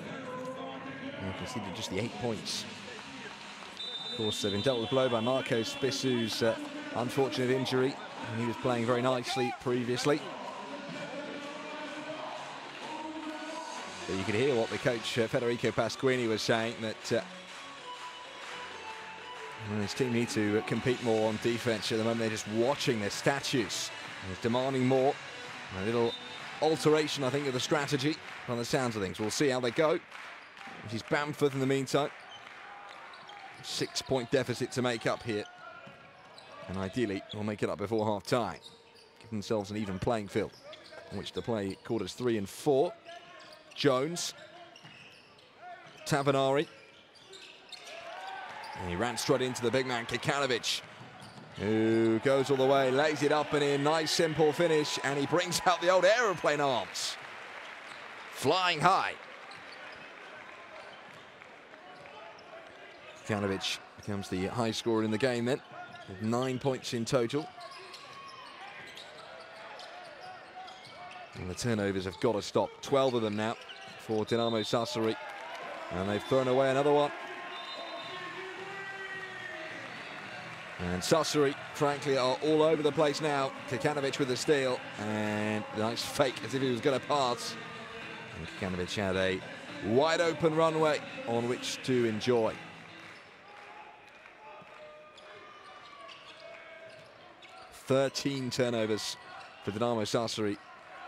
And conceded just the 8 points. Of course, they've been dealt with a blow by Marco Spissu's unfortunate injury. And he was playing very nicely previously. But you could hear what the coach, Federico Pasquini, was saying, that his team need to compete more on defense. At the moment, they're just watching their statues. They're demanding more. A little alteration, I think, of the strategy on the sounds of things. We'll see how they go. This is Bamforth in the meantime. 6-point deficit to make up here. And ideally, we'll make it up before half-time. Give themselves an even playing field on which to play quarters 3 and 4. Jones. Tavanari. And he ran straight into the big man, Kikanovic, who goes all the way, lays it up and in. Nice, simple finish, and he brings out the old aeroplane arms. Flying high. Kikanovic becomes the high scorer in the game then, with 9 points in total. And the turnovers have got to stop. 12 of them now for Dinamo Sassari. And they've thrown away another one. And Sassari, frankly, are all over the place now. Kikanovic with the steal, and a nice fake as if he was going to pass. And Kikanovic had a wide open runway on which to enjoy. 13 turnovers for Dinamo Sassari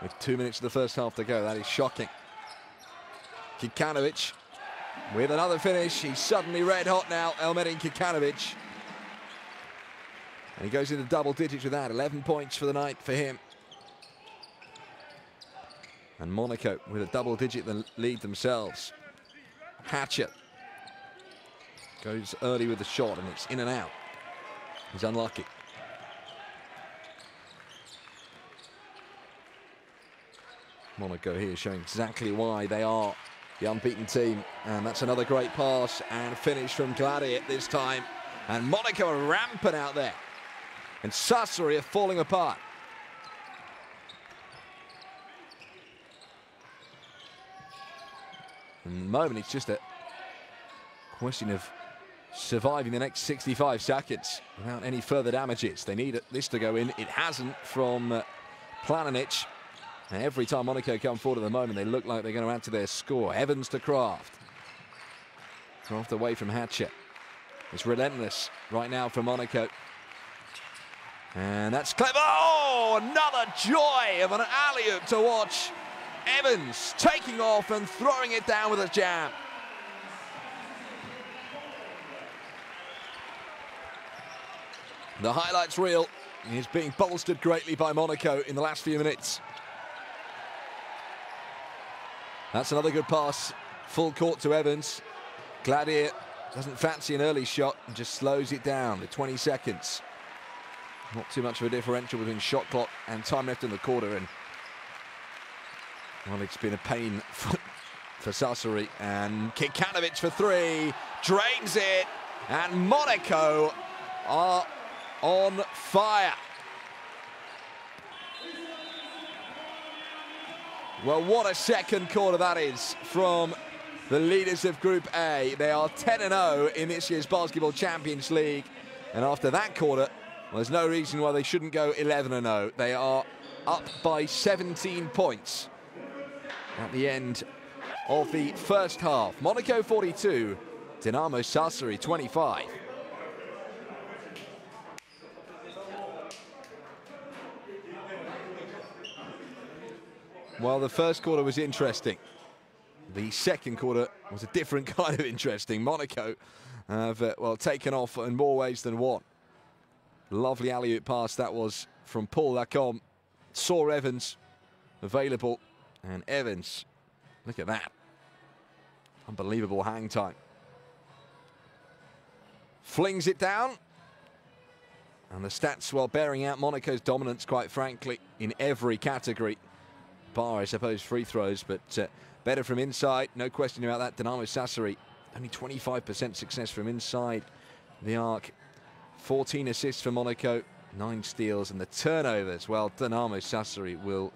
with 2 minutes of the first half to go. That is shocking. Kikanovic with another finish. He's suddenly red hot now, Elmedin Kikanovic. And he goes into double digits with that. 11 points for the night for him. And Monaco with a double-digit lead themselves. Hatcher goes early with the shot, and it's in and out. He's unlucky. Monaco here showing exactly why they are the unbeaten team. And that's another great pass and finish from Gladiator this time. And Monaco are rampant out there. And Sassari are falling apart. In the moment, it's just a question of surviving the next 65 seconds without any further damages. They need this to go in. It hasn't from Planinic. And every time Monaco come forward at the moment, they look like they're going to add to their score. Evans to Kraft. Kraft away from Hatcher. It's relentless right now for Monaco. And that's clever. Oh, another joy of an alley-oop to watch. Evans taking off and throwing it down with a jam. The highlights reel is being bolstered greatly by Monaco in the last few minutes. That's another good pass, full court to Evans. Gladiator doesn't fancy an early shot and just slows it down to 20 seconds. Not too much of a differential between shot clock and time left in the quarter. And well, it's been a pain for Sassari. And Kikanovic for three, drains it, and Monaco are on fire. Well, what a second quarter that is from the leaders of Group A. They are 10-0 in this year's Basketball Champions League. And after that quarter, well, there's no reason why they shouldn't go 11-0. They are up by 17 points at the end of the first half. Monaco 42, Dinamo Sassari 25. Well, the first quarter was interesting. The second quarter was a different kind of interesting. Monaco have, well, taken off in more ways than one. Lovely alley-oop pass that was from Paul Lacombe. Saw Evans available. And Evans, look at that. Unbelievable hang time. Flings it down. And the stats, well, bearing out Monaco's dominance, quite frankly, in every category. Bar, I suppose, free throws, but better from inside. No question about that. Dinamo Sassari, only 25% success from inside the arc. 14 assists for Monaco, 9 steals, and the turnovers. Well, Dinamo Sassari will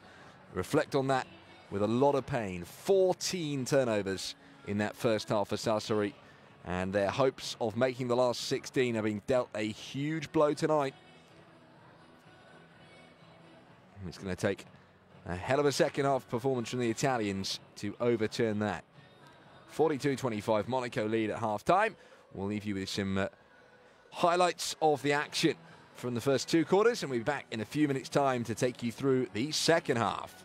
reflect on that with a lot of pain. 14 turnovers in that first half for Sassari, and their hopes of making the last 16 are being dealt a huge blow tonight. It's going to take a hell of a second half performance from the Italians to overturn that. 42-25, Monaco lead at half-time. We'll leave you with some highlights of the action from the first two quarters, and we'll be back in a few minutes' time to take you through the second half.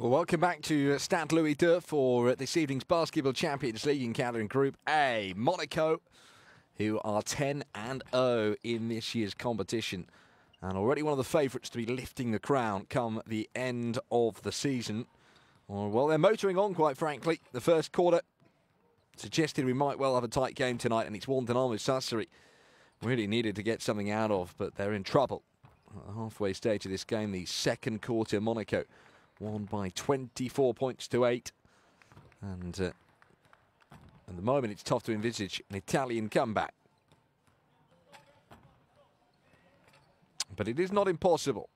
Well, welcome back to Stade Louis II for this evening's Basketball Champions League encounter in Group A. Monaco, who are 10-0 in this year's competition, and already one of the favourites to be lifting the crown come the end of the season. Well, they're motoring on, quite frankly. The first quarter suggested we might well have a tight game tonight, and it's one Dinamo Sassari really needed to get something out of, but they're in trouble. At the halfway stage of this game, the second quarter, Monaco won by 24 points to 8. And at the moment, it's tough to envisage an Italian comeback. But it is not impossible.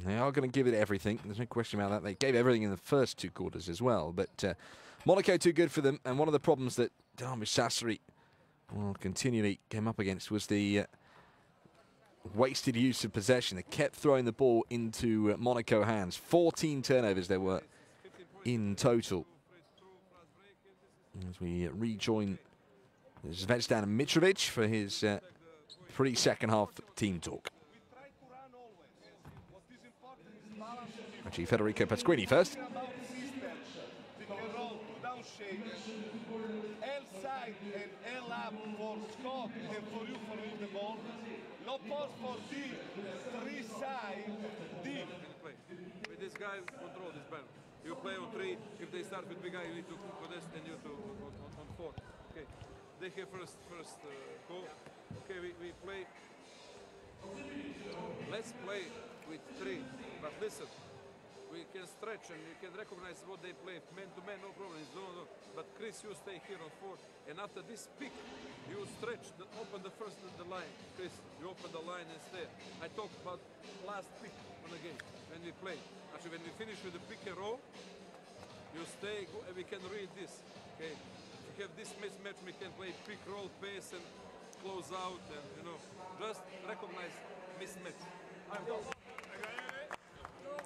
They are going to give it everything. There's no question about that. They gave everything in the first two quarters as well. But Monaco too good for them. And one of the problems that Dinamo Sassari continually came up against was the wasted use of possession. They kept throwing the ball into Monaco hands. 14 turnovers there were in total. As we rejoin Zvezdan Mitrovic for his pre-second half team talk. Actually, Federico Pasquini first. No pause for D, 3 side, D. With this guy, control this ball. You play on 3. If they start with big guy, you need to contest and you to on 4. Okay. They have first call. Okay, we play. Let's play with 3. But listen, we can stretch and you can recognize what they play. Man to man, no problem. No. But Chris, you stay here on 4. And after this pick, you stretch, open the line. Chris, you open the line and stay. I talked about last pick on the game when we play. Actually, when we finish with the pick and roll, you stay, and we can read this. Okay, if we have this mismatch, we can play pick, roll, pace, and close out, and just recognize mismatch.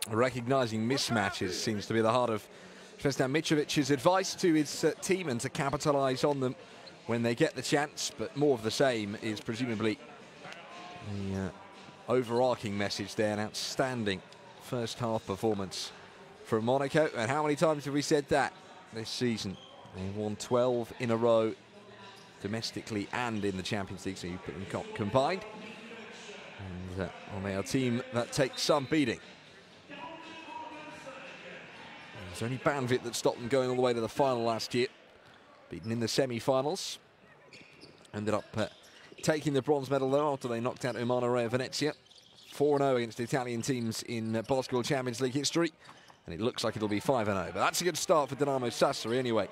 Recognising mismatches seems to be the heart of Zvezdan Mitrovic's advice to his team, and to capitalise on them when they get the chance. But more of the same is presumably the overarching message there. An outstanding first half performance from Monaco. And how many times have we said that this season? They've won 12 in a row, domestically and in the Champions League, so you put them combined. And they are a team that takes some beating. It's only Banvit that stopped them going all the way to the final last year. Beaten in the semi-finals. Ended up taking the bronze medal though after they knocked out Umana Real Venezia. 4-0 against Italian teams in Basketball Champions League history. And it looks like it'll be 5-0. But that's a good start for Dinamo Sassari anyway.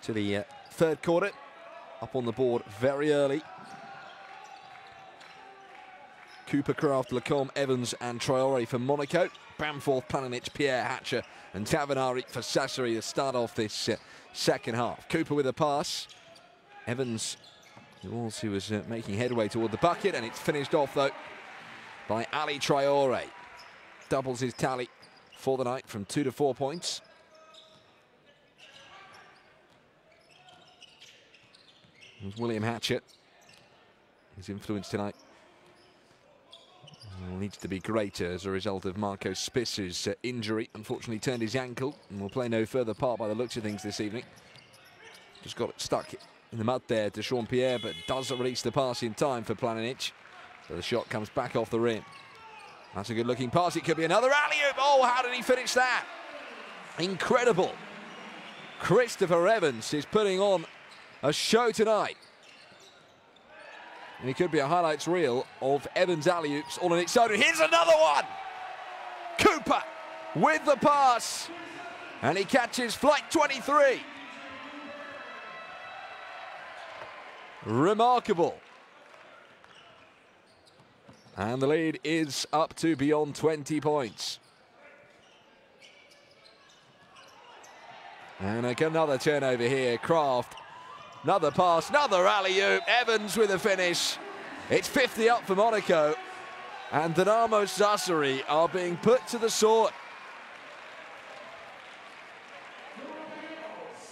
To the third quarter. Up on the board very early. Cooper, Kraft, Lacombe, Evans and Traore for Monaco. Bamforth, Planinic, Pierre, Hatcher and Tavanari for Sassari to start off this second half. Cooper with a pass. Evans, who was making headway toward the bucket, and it's finished off though by Ali Traore. Doubles his tally for the night from 2 to 4 points. There's William Hatcher. His influence tonight needs to be greater as a result of Marco Spissu's injury. Unfortunately turned his ankle and will play no further part by the looks of things this evening. Just got it stuck in the mud there to Sean Pierre, but doesn't release the pass in time for Planinic. So the shot comes back off the rim. That's a good looking pass. It could be another alley-oop. Oh, how did he finish that? Incredible. Christopher Evans is putting on a show tonight. And it could be a highlights reel of Evans alley-oops all on its own. And here's another one! Cooper with the pass. And he catches flight 23. Remarkable. And the lead is up to beyond 20 points. And another turnover here. Kraft. Another pass, another alley-oop. Evans with a finish. It's 50 up for Monaco. And Dinamo Sassari are being put to the sword.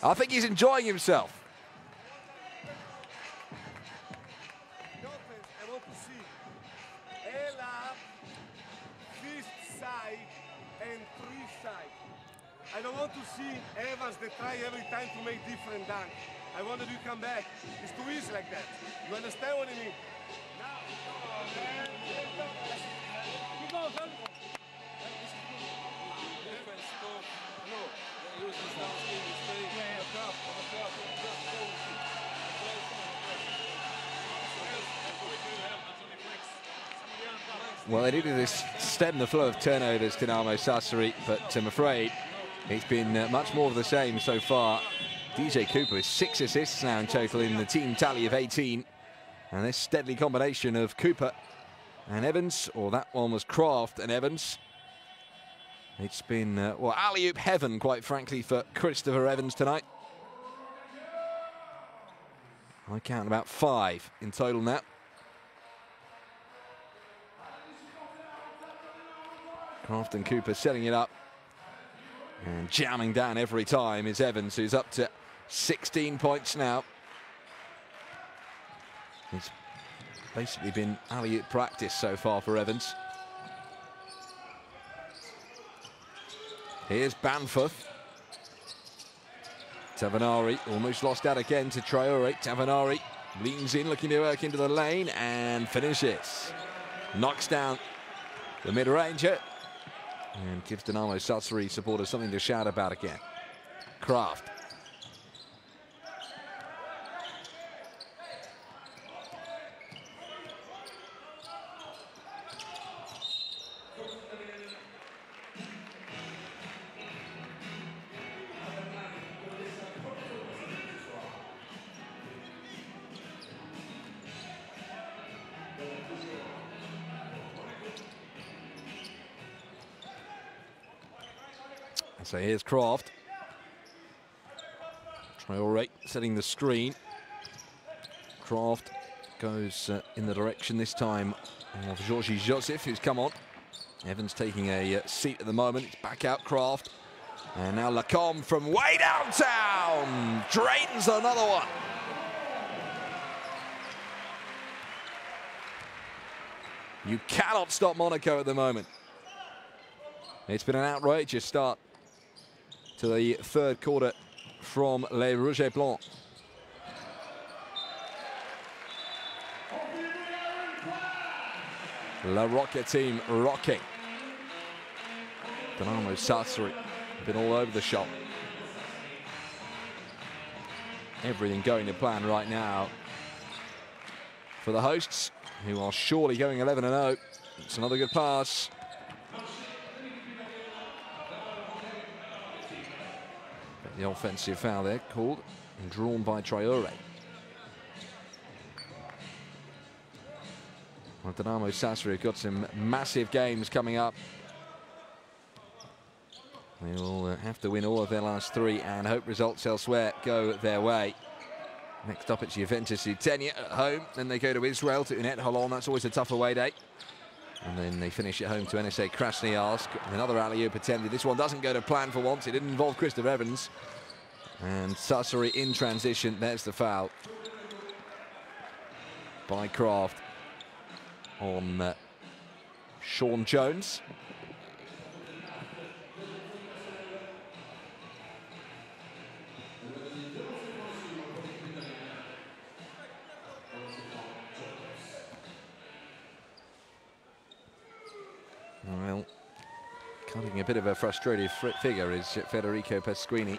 I think he's enjoying himself. I don't want to see Evans that try every time to make different dunk. I want that you come back. It's too easy like that. You understand what I mean? Well, they did this stem the flow of turnovers, Dinamo Sassari, but I'm afraid it's been much more of the same so far. DJ Cooper with 6 assists now in total in the team tally of 18. And this deadly combination of Cooper and Evans, or that one was Kraft and Evans. It's been, well, alley-oop heaven, quite frankly, for Christopher Evans tonight. I count about 5 in total now. Kraft and Cooper setting it up. And jamming down every time is Evans, who's up to 16 points now. It's basically been alley-oop practice so far for Evans. Here's Banforth. Tavanari almost lost out again to Traore. Tavanari leans in, looking to work into the lane and finishes. Knocks down the mid-ranger and gives Dinamo Sassari supporters something to shout about again. Kraft. So here's Kraft. Traore setting the screen. Kraft goes in the direction this time of Georgi Joseph, who's come on. Evans taking a seat at the moment. It's back out Kraft. And now Lacombe from way downtown. Drains another one. You cannot stop Monaco at the moment. It's been an outrageous start to the third quarter from Les Rouges et Blancs. La Rocca team rocking. Dinamo Sassari been all over the shop. Everything going to plan right now for the hosts, who are surely going 11-0. It's another good pass. The offensive foul there called and drawn by Traore. Well, Dinamo Sassari have got some massive games coming up. They will have to win all of their last 3 and hope results elsewhere go their way. Next up it's Juventus Utenia at home. Then they go to Israel to Unet Holon. That's always a tough away day. And then they finish at home to NSA Krasnoyarsk. Another alley-oop attempted. This one doesn't go to plan for once. It didn't involve Christopher Evans. And Sassari in transition. There's the foul by Kraft on Sean Jones. Well, cutting a bit of a frustrated figure is Federico Pasquini,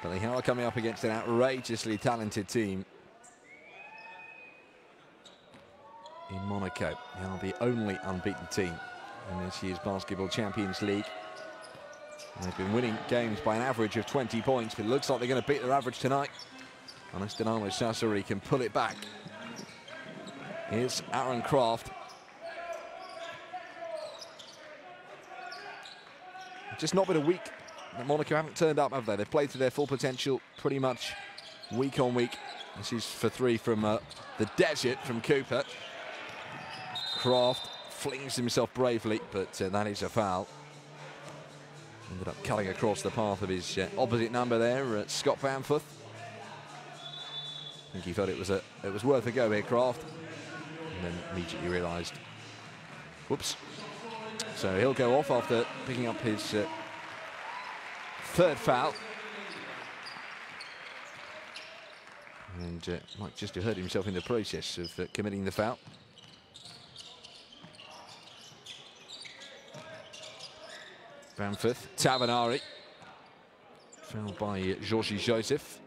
but they are coming up against an outrageously talented team in Monaco. They are the only unbeaten team in this year's Basketball Champions League. And they've been winning games by an average of 20 points, but it looks like they're going to beat their average tonight, unless Dinamo Sassari can pull it back. Here's Aaron Kraft. Just not been a week that Monaco haven't turned up, have they? They've played to their full potential pretty much week on week. This is for 3 from the desert from Cooper. Kraft flings himself bravely, but that is a foul. Ended up cutting across the path of his opposite number there, Scott Banforth. I think he thought it was worth a go here, Kraft, and then immediately realised, whoops. So he'll go off after picking up his third foul. And might just have hurt himself in the process of committing the foul. Bamford, Tavanari. Fouled by Georgie Joseph.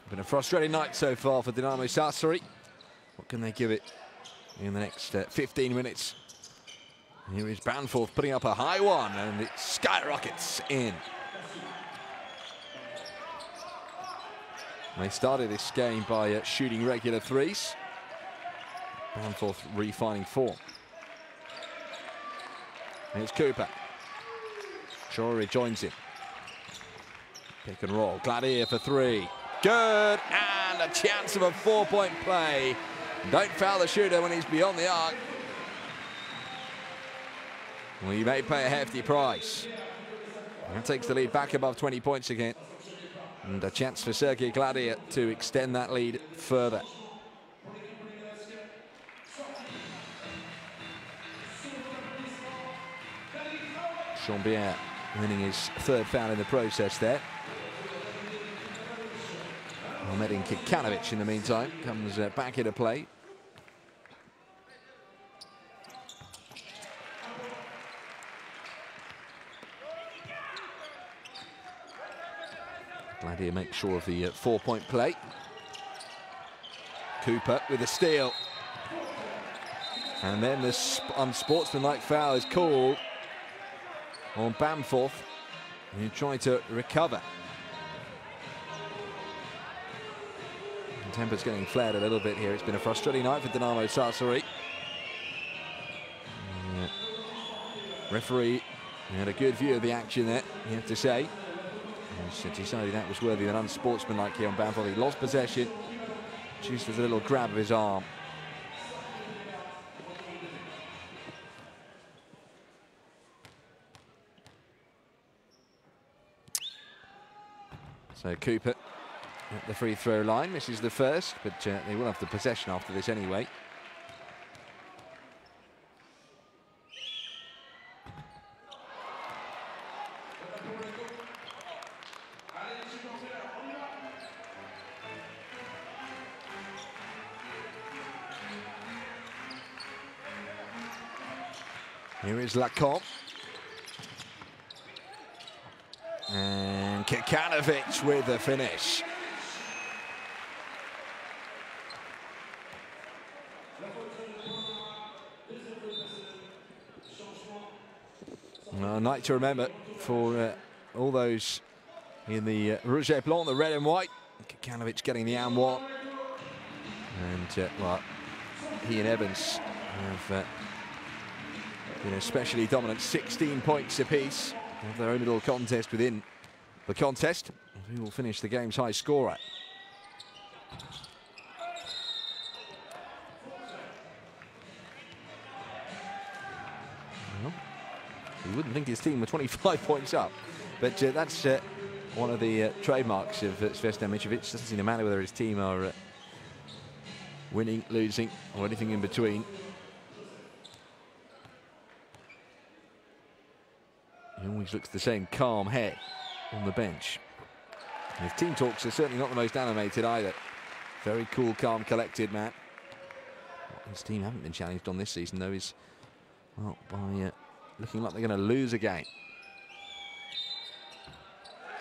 Been a frustrating night so far for Dinamo Sassari. What can they give it in the next 15 minutes? Here is Bamford putting up a high one, and it skyrockets in. They started this game by shooting regular threes. Bamford refining form. Here's Cooper. Shorey joins him. Pick and roll. Gladier for three. Good, and a chance of a 4-point play. Don't foul the shooter when he's beyond the arc. Well, you may pay a hefty price. That takes the lead back above 20 points again. And a chance for Sergei Gladier to extend that lead further. Chambier winning his third foul in the process there. Medin Kikanovic, in the meantime, comes back into play. Gladier makes sure of the 4-point play. Cooper with a steal. And then this unsportsmanlike foul is called on Bamford, who tried to recover. Temper's getting flared a little bit here. It's been a frustrating night for Dinamo Sassari. Referee had a good view of the action there, you have to say. He decided that was worthy of an unsportsmanlike here on Bamford. He lost possession, just with a little grab of his arm. So Cooper at the free throw line, misses the first, but they will have the possession after this anyway. Here is Lacombe. And Kikanovic with the finish. A night to remember for all those in the Rouge et Blanc, the red and white. Kikanovic getting the and one. And, well, he and Evans have been especially dominant, 16 points apiece. They have their own little contest within the contest. Who will finish the game's high scorer? Well, you wouldn't think his team were 25 points up, but that's one of the trademarks of Zvezdan Mitrovic. Doesn't seem to matter whether his team are winning, losing, or anything in between. He always looks the same calm head on the bench. And his team talks are certainly not the most animated either. Very cool, calm, collected man. What his team haven't been challenged on this season, though, is, well, by looking like they're going to lose a game.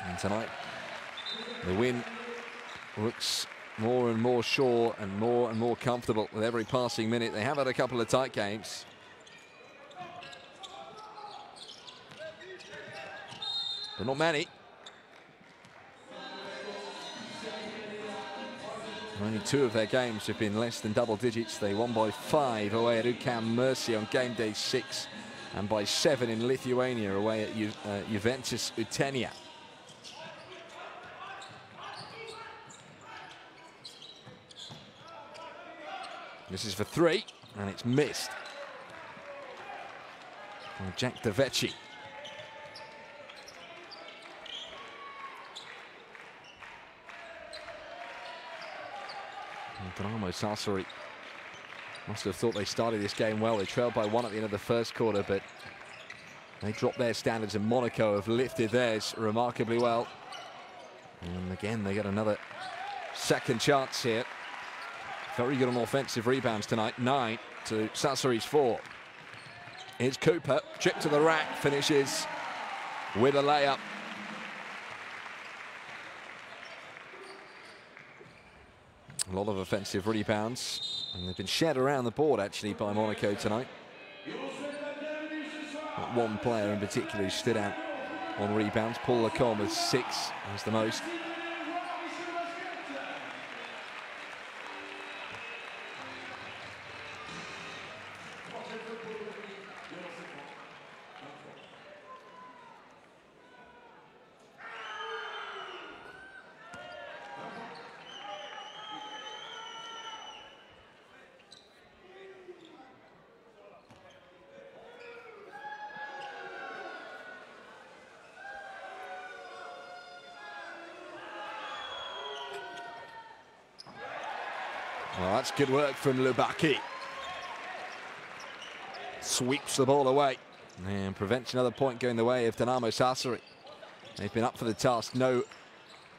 And tonight, the win looks more and more sure and more comfortable with every passing minute. They have had a couple of tight games. But not many. Only 2 of their games have been less than double digits. They won by 5 away at UQAM Mercy on game day 6, and by 7 in Lithuania away at Juventus Utenia. This is for 3, and it's missed. From Jack DeVecchi. Dinamo Sassari must have thought they started this game well. They trailed by 1 at the end of the first quarter, but they dropped their standards, and Monaco have lifted theirs remarkably well. And again, they get another second chance here. Very good on offensive rebounds tonight. 9 to Sassari's 4. Here's Cooper, chip to the rack, finishes with a layup. A lot of offensive rebounds, and they've been shared around the board actually by Monaco tonight. Not one player in particular who stood out on rebounds. Paul Lacombe with 6 was the most. Well, that's good work from Lubaki. Sweeps the ball away and prevents another point going the way of Dinamo Sassari. They've been up for the task. No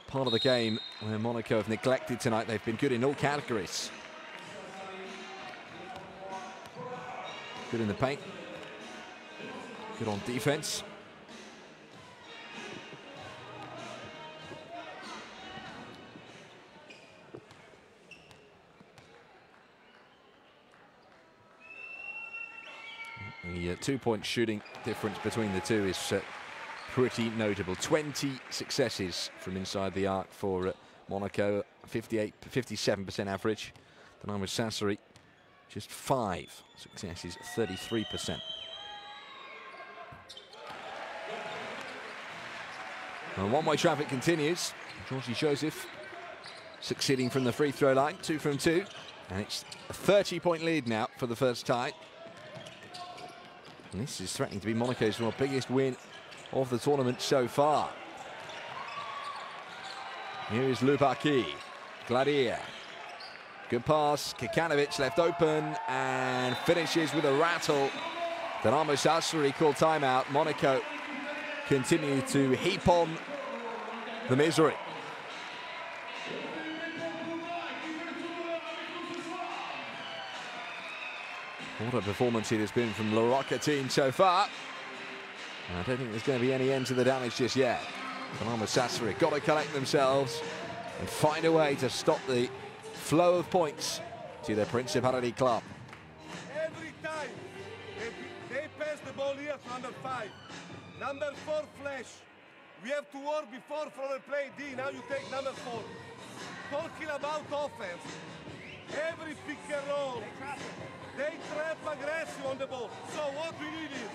part of the game where Monaco have neglected tonight. They've been good in all categories. Good in the paint. Good on defense. The 2-point shooting difference between the two is pretty notable. 20 successes from inside the arc for Monaco, 57% average. Dinamo Sassari, just 5 successes, 33%. And one-way traffic continues. Georgie Joseph succeeding from the free throw line, 2 from 2. And it's a 30-point lead now for the first tie. And this is threatening to be Monaco's biggest win of the tournament so far. Here is Lubaki. Gladier. Good pass. Kikanovic left open and finishes with a rattle. Dinamo Sassari called timeout. Monaco continue to heap on the misery. What a performance it has been from La Rocca-Team so far. I don't think there's going to be any end to the damage just yet. Dinamo Sassari got to collect themselves and find a way to stop the flow of points to their Principality club. Every time they pass the ball here to number 5. Number 4, Flash. We have to work before for the play D. Now you take number 4. Talking about offense. Every pick and roll. They trap aggressive on the ball. So what we need is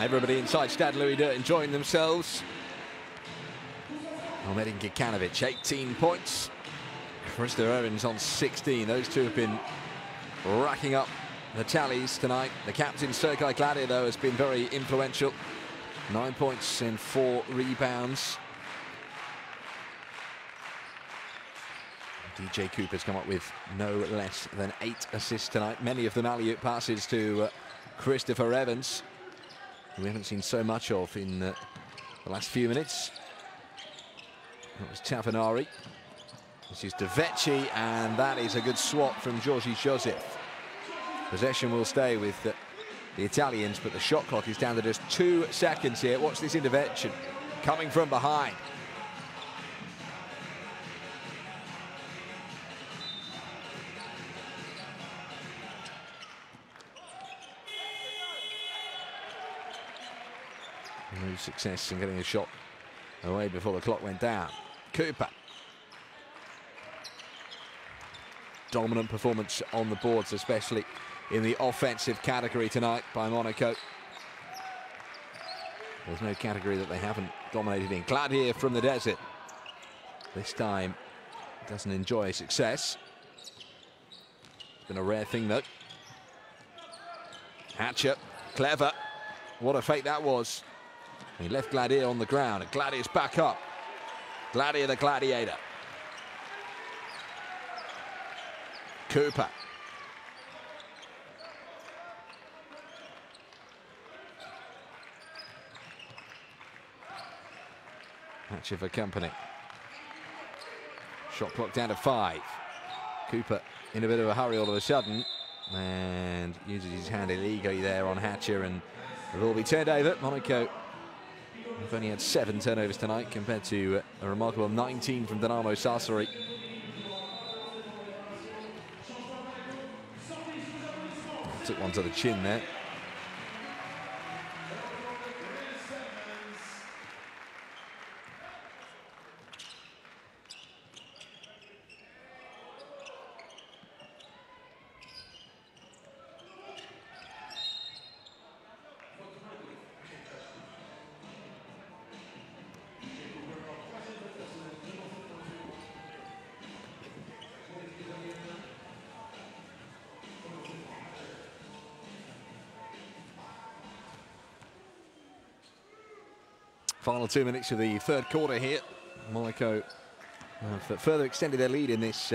Everybody inside Stade Louis II enjoying themselves. Ahmedin Kikanovic, 18 points. Christopher Evans on 16. Those two have been racking up the tallies tonight. The captain, Sergei Gladier, though, has been very influential. 9 points and 4 rebounds. DJ Cooper's come up with no less than 8 assists tonight. Many of them alley-oop passes to Christopher Evans, who we haven't seen so much of in the last few minutes. That was Tavanari. This is DeVecchi, and that is a good swat from Georgie Joseph. Possession will stay with the Italians, but the shot clock is down to just 2 seconds here. Watch this intervention coming from behind. No success in getting a shot away before the clock went down. Cooper. Dominant performance on the boards, especially in the offensive category tonight by Monaco. There's no category that they haven't dominated in. Gladier from the desert. This time doesn't enjoy success. It's been a rare thing though. Hatcher, clever. What a fake that was. He left Gladier on the ground, and Gladier's back up. Gladier the Gladiator. Cooper. Hatcher for company. Shot clock down to 5. Cooper in a bit of a hurry all of a sudden and uses his hand illegally there on Hatcher, and it'll all be turned over. Monaco have only had 7 turnovers tonight compared to a remarkable 19 from Dinamo Sassari. Took one to the chin there. Final 2 minutes of the third quarter here. Monaco have further extended their lead in this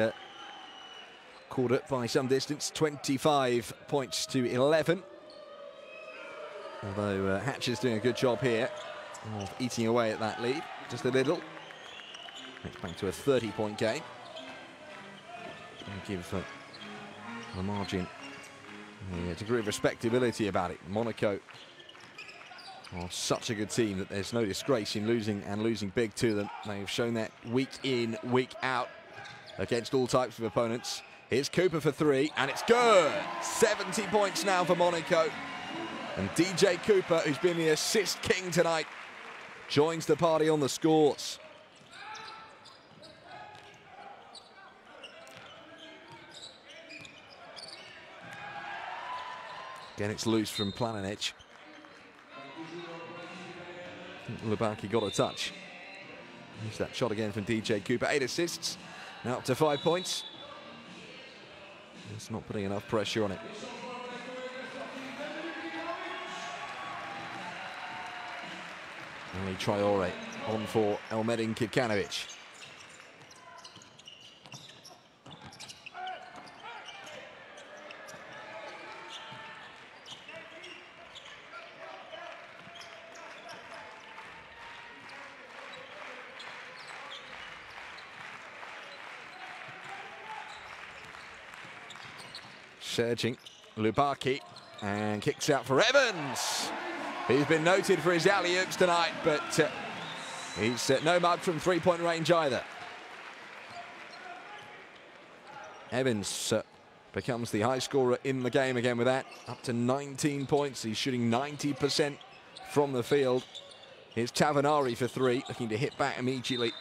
quarter by some distance, 25 points to 11. Although Hatcher's doing a good job here of eating away at that lead, just a little. It's back to a 30-point game. And give the margin a degree of respectability about it. Monaco are such a good team that there's no disgrace in losing, and losing big to them. They've shown that week in, week out against all types of opponents. Here's Cooper for 3, and it's good. 70 points now for Monaco. And DJ Cooper, who's been the assist king tonight, joins the party on the scores. Again, it's loose from Planinic. Lubaki got a touch. Here's that shot again from DJ Cooper. 8 assists, now up to 5 points. It's not putting enough pressure on it. Ali Traore on for Elmedin Kidkanovic. Surging, Lubaki, and kicks out for Evans. He's been noted for his alley-oops tonight, but he's no mug from three-point range either. Evans becomes the high scorer in the game again with that, up to 19 points. He's shooting 90% from the field. Here's Tavanari for 3, looking to hit back immediately.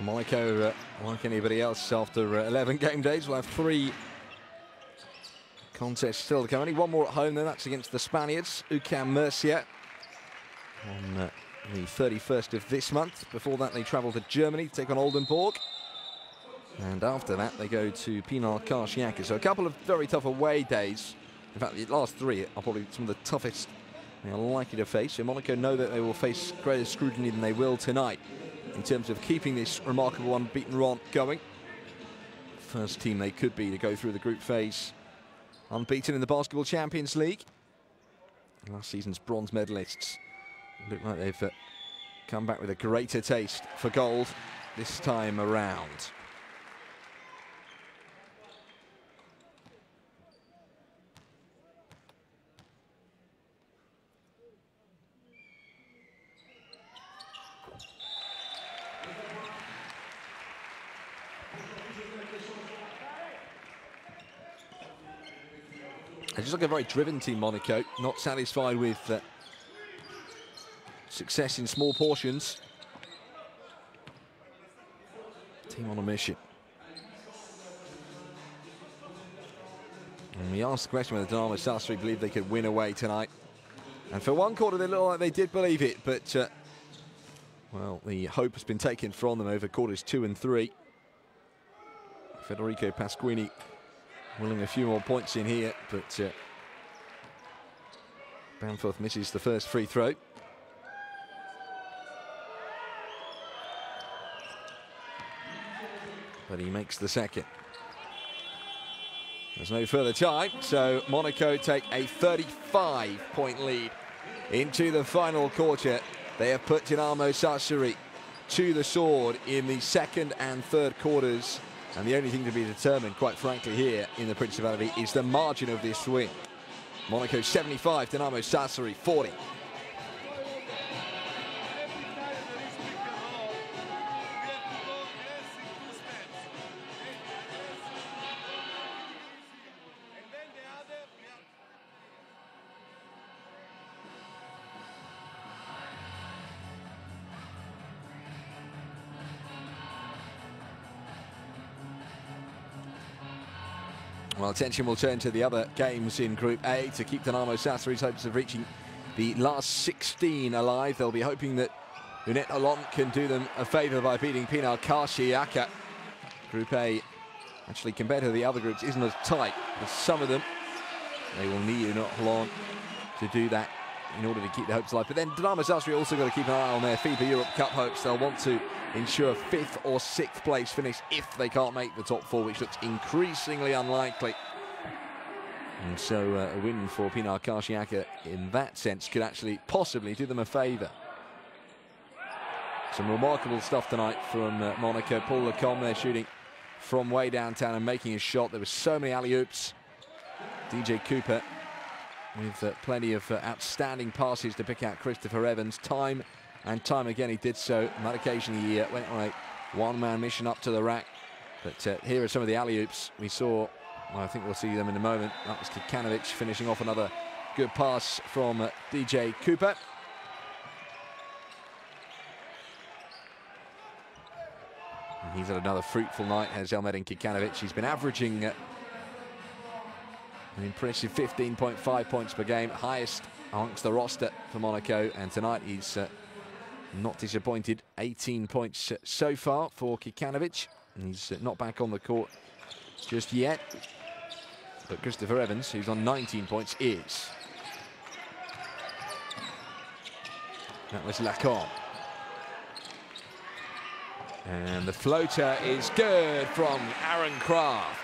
Monaco, like anybody else, after 11 game days, will have 3 contest still to come. Only one more at home, though. That's against the Spaniards, UCAM Murcia, on the 31st of this month. Before that, they travel to Germany to take on Oldenburg. And after that, they go to Pinar Karšiaky. So a couple of very tough away days. In fact, the last three are probably some of the toughest they are likely to face. So Monaco know that they will face greater scrutiny than they will tonight in terms of keeping this remarkable unbeaten run going. First team they could be to go through the group phase unbeaten in the Basketball Champions League. Last season's bronze medalists look like they've come back with a greater taste for gold this time around. They just look a very driven team, Monaco, not satisfied with success in small portions. Team on a mission. And we asked the question whether Dinamo Sassari believed they could win away tonight. And for one quarter, they looked like they did believe it, but, well, the hope has been taken from them over quarters 2 and 3. Federico Pasquini willing a few more points in here, but Bamforth misses the first free throw. But he makes the second. There's no further time, so Monaco take a 35-point lead into the final quarter. They have put Dinamo Sassari to the sword in the second and third quarters. And the only thing to be determined, quite frankly, here in the Principality is the margin of this win. Monaco 75, Dinamo Sassari 40. Well, attention will turn to the other games in Group A to keep Dinamo Sassari's hopes of reaching the last 16 alive. They'll be hoping that Unet Alon can do them a favour by beating Pinar Karšiaky. Group A, actually, compared to the other groups, isn't as tight as some of them. They will need Unet Alon to do that in order to keep their hopes alive. But then Dinamo Sassari also got to keep an eye on their FIBA Europe Cup hopes. They'll want to ensure 5th or 6th place finish if they can't make the top 4, which looks increasingly unlikely. And so a win for Pinar Karšiaky in that sense could actually possibly do them a favour. Some remarkable stuff tonight from Monaco. Paul Lecombe there shooting from way downtown and making a shot. There were so many alley-oops. DJ Cooper with plenty of outstanding passes to pick out Christopher Evans. Time and time again he did so. On that occasion he went on a one-man mission up to the rack. But here are some of the alley-oops we saw. Well, I think we'll see them in a moment. That was Kikanovic finishing off another good pass from DJ Cooper. And he's had another fruitful night, has Elmedin Kikanovic. He's been averaging an impressive 15.5 points per game, highest amongst the roster for Monaco. And tonight he's not disappointed. 18 points so far for Kikanovic. And he's not back on the court just yet. But Christopher Evans, who's on 19 points, is. That was Lacombe. And the floater is good from Aaron Kraft.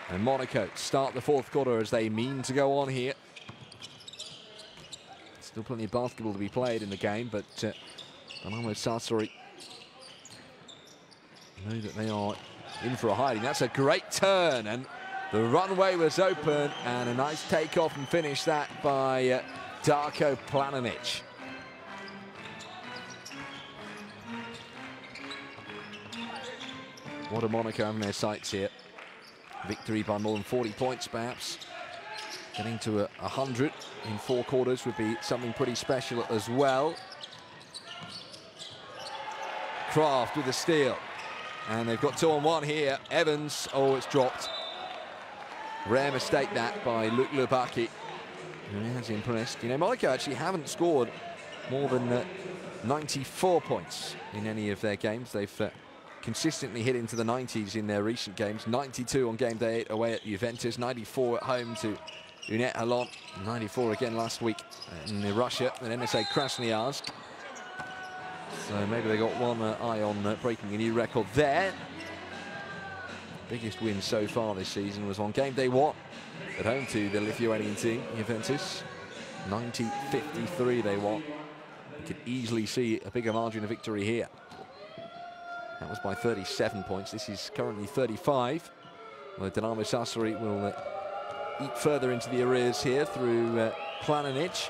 And Monaco start the fourth quarter as they mean to go on here. Still plenty of basketball to be played in the game, but Dinamo Sassari know that they are in for a hiding. That's a great turn, and the runway was open, and a nice takeoff and finish that by Darko Planinic. What a Monaco having their sights here. Victory by more than 40 points, perhaps. Getting to 100 in 4 quarters would be something pretty special as well. Kraft with the steal. And they've got 2-on-1 here. Evans, oh, it's dropped. Rare mistake that by Luke Lubaki, who has impressed. You know, Monaco actually haven't scored more than 94 points in any of their games. They've consistently hit into the 90s in their recent games. 92 on game day 8 away at Juventus, 94 at home to Unet Halon, 94 again last week in Russia at NSA Krasnoyarsk. So maybe they got one eye on breaking a new record there. Biggest win so far this season was on game day 1 at home to the Lithuanian team, Juventus. 90-53 they won. You could easily see a bigger margin of victory here. That was by 37 points. This is currently 35. Well, Dinamo Sassari will eat further into the arrears here through Planinic.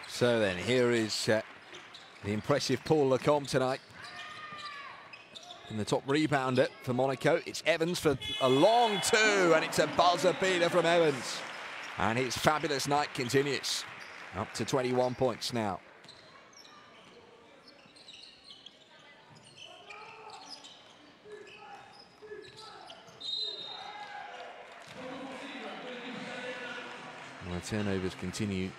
So then, here is the impressive Paul Lecomte tonight. And the top rebounder for Monaco, it's Evans for a long two, and it's a buzzer beater from Evans. And his fabulous night continues, up to 21 points now. Well, the turnovers continue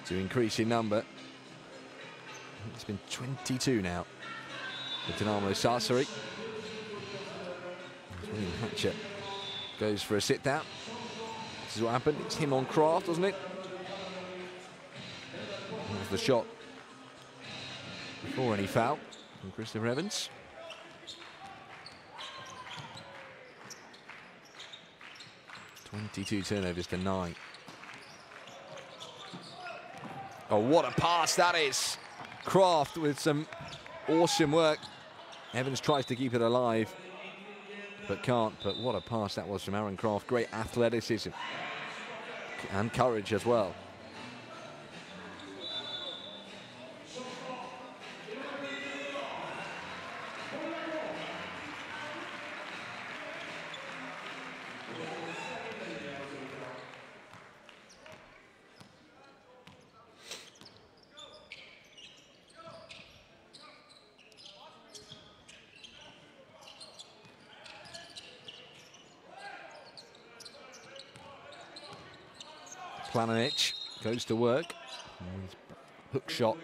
to increase in number. It's been 22 now for Dinamo Sassari. William Hatcher goes for a sit down. This is what happened. It's him on Kraft, wasn't it? That was the shot before any foul from Christopher Evans. (22 turnovers to 9). Oh, what a pass that is. Kraft with some awesome work. Evans tries to keep it alive, but can't. But what a pass that was from Aaron Kraft. Great athleticism and courage as well. Planinic goes to work. Hook shot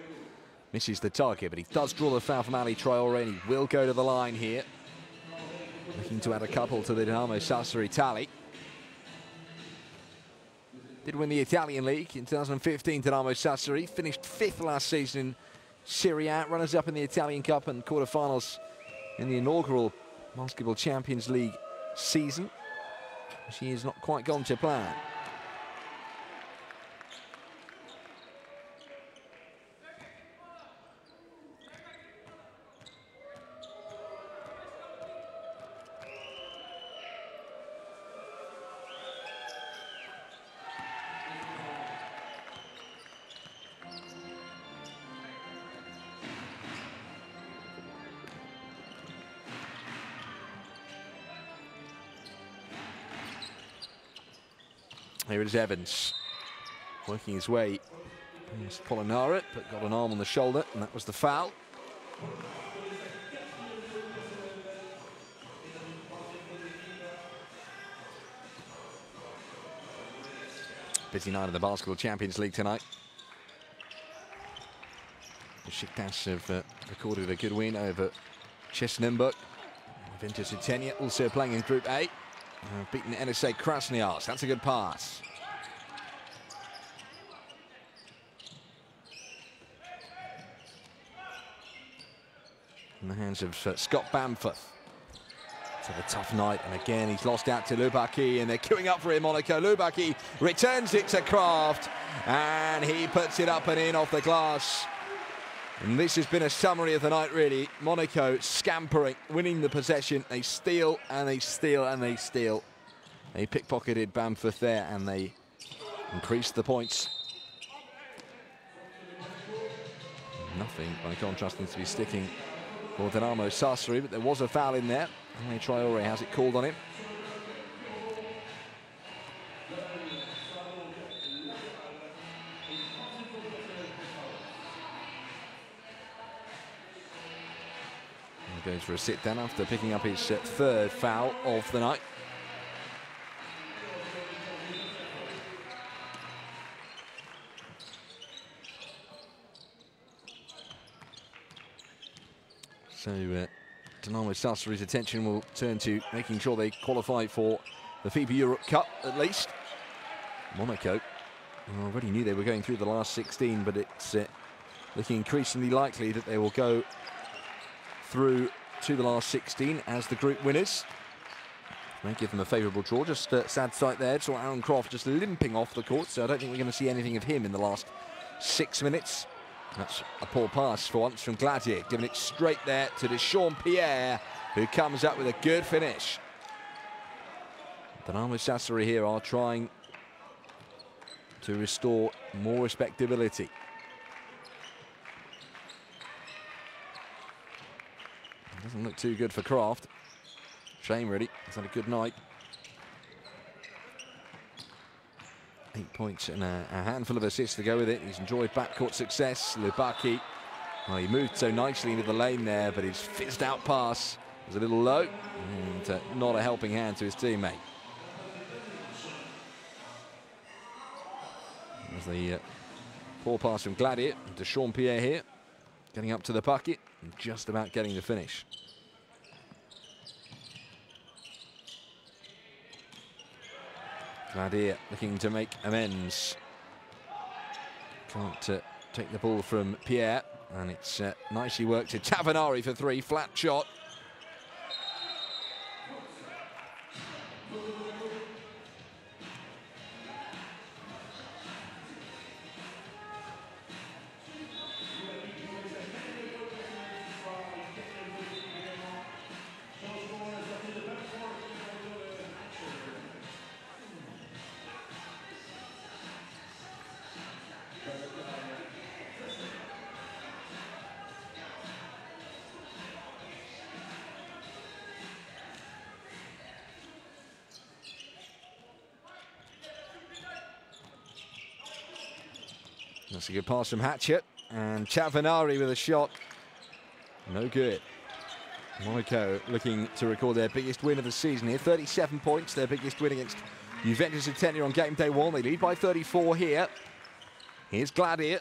misses the target, but he does draw the foul from Ali Traore, and he will go to the line here. Looking to add a couple to the Dinamo Sassari tally. Did win the Italian League in 2015, Dinamo Sassari. Finished 5th last season in Serie A. Runners-up in the Italian Cup and quarterfinals in the inaugural Basketball Champions League season. She has not quite gone to plan. Here it is Evans, working his way against Polonara, but got an arm on the shoulder, and that was the foul. Busy night of the Basketball Champions League tonight. Besiktas have recorded a good win over Chesnimburg. Juventus Utenia also playing in Group A. Beaten NSA Krasnoyarsk. That's a good pass. in the hands of Scott Bamford. It's a tough night, and again he's lost out to Lubaki, and they're queuing up for him, Monaco. Lubaki returns it to Kraft, and he puts it up and in off the glass. And this has been a summary of the night, really. Monaco scampering, winning the possession. They steal, and they steal, and they steal. They pickpocketed Bamford there, and they increased the points. Nothing, by contrast, seems to be sticking for Dinamo Sassari, but there was a foul in there. And Traore has it called on him. He goes for a sit-down after picking up his third foul of the night. So Dinamo Sassari's attention will turn to making sure they qualify for the FIBA Europe Cup, at least. Monaco already knew they were going through the last 16, but it's looking increasingly likely that they will go through to the last 16 as the group winners. May give them a favourable draw. Just sad sight there. Saw Aaron Croft just limping off the court, so I don't think we're going to see anything of him in the last 6 minutes. That's a poor pass for once from Gladier, giving it straight there to Deschamps-Pierre, who comes up with a good finish. Dinamo Sassari here are trying to restore more respectability. It doesn't look too good for Kraft. Shame, really. He's had a good night. 8 points and a handful of assists to go with it. He's enjoyed backcourt success. Lubaki, well, he moved so nicely into the lane there, but his fizzed out pass was a little low and not a helping hand to his teammate. There's the poor pass from Gladier. Deschamps-Pierre here, getting up to the bucket and just about getting the finish. Gladier looking to make amends. Can't take the ball from Pierre, and it's nicely worked to Tavanari for three, flat shot. That's a good pass from Hatchett, and Chavanari with a shot. No good. Monaco looking to record their biggest win of the season here. 37 points, their biggest win against Juventus of tenure on game day one. They lead by 34 here. Here's Gladier.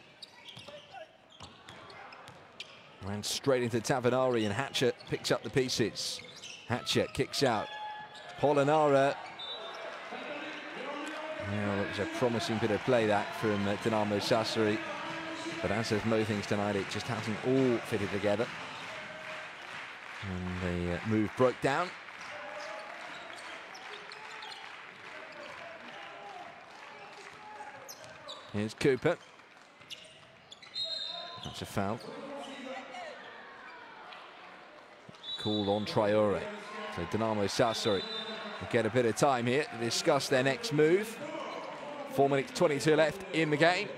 Ran straight into Tavanari, and Hatchett picks up the pieces. Hatchett kicks out. Polonara. Well, it was a promising bit of play that from Dinamo Sassari, but as with most things tonight, it just hasn't all fitted together. And the move broke down. Here's Cooper. That's a foul. Called on Traore. So Dinamo Sassari will get a bit of time here to discuss their next move. 4 minutes 22 left in the game.